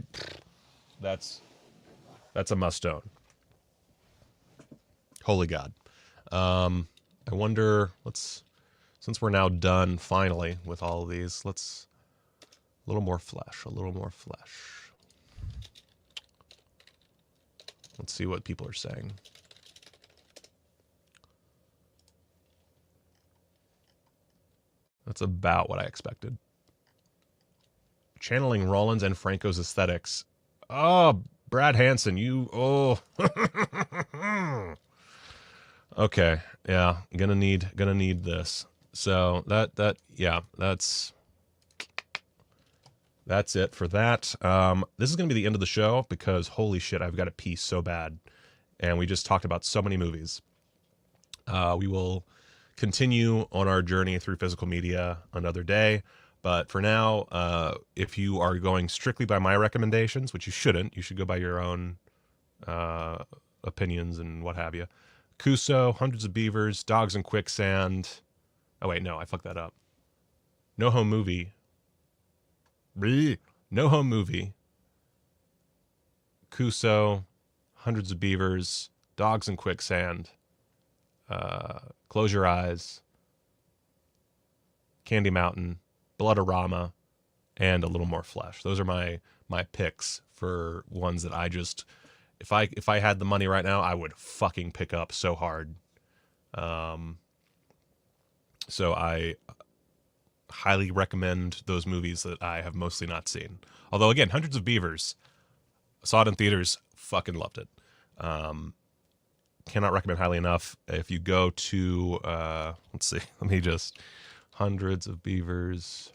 that's a must-own. Holy God. I wonder, since we're now done finally with all of these, let's, a little more flesh. Let's see what people are saying. That's about what I expected. Channeling Rollins and Franco's aesthetics. Oh, Brad Hansen, oh. Okay, yeah, gonna need this. So yeah, that's it for that. This is going to be the end of the show because holy shit, I've got to pee so bad. And we just talked about so many movies. We will continue on our journey through physical media another day. But for now, if you are going strictly by my recommendations, which you shouldn't, you should go by your own opinions and what have you. Kuso, Hundreds of Beavers, Dogs in Quicksand. Oh, wait, no, I fucked that up. No Home Movie. No Home Movie, Kuso, Hundreds of Beavers, Dogs in Quicksand, Close Your Eyes, Candy Mountain, Bloodama, and A Little More Flesh. Those are my picks for ones that I just, if I had the money right now, I would fucking pick up so hard. So I highly recommend those movies that I have mostly not seen. Although again, Hundreds of Beavers, saw it in theaters, fucking loved it. Cannot recommend highly enough. If you go to, let's see, let me just, Hundreds of Beavers.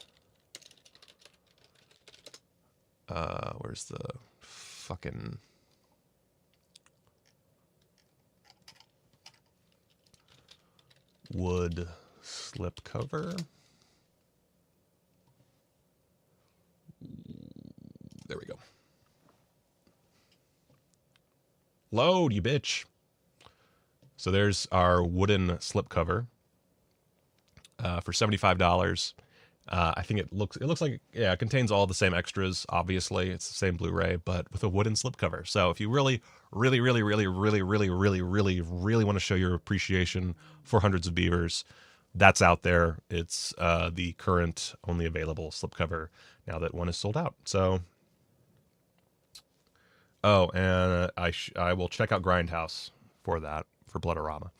Where's the fucking wood slipcover? Load, you bitch. So there's our wooden slipcover for $75. I think it looks like, yeah, it contains all the same extras. Obviously, it's the same Blu-ray, but with a wooden slipcover. So if you really want to show your appreciation for Hundreds of Beavers, that's out there. It's the current only available slipcover now that one is sold out. So, oh, and I will check out Grindhouse for that, for Bloodama.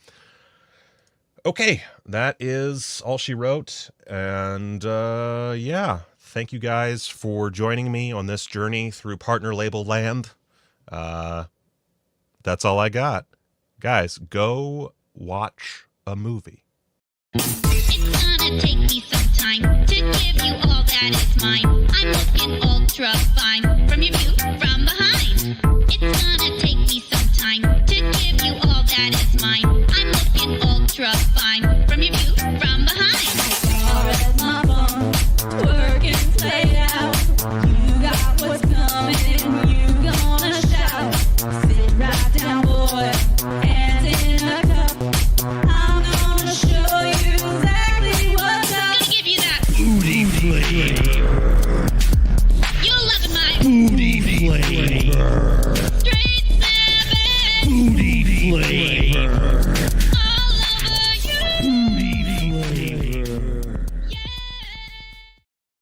Okay, that is all she wrote. And yeah, thank you guys for joining me on this journey through partner label land. That's all I got. Guys, go watch a movie. It's gonna take me some time to give you all that is mine. I'm looking ultra fine.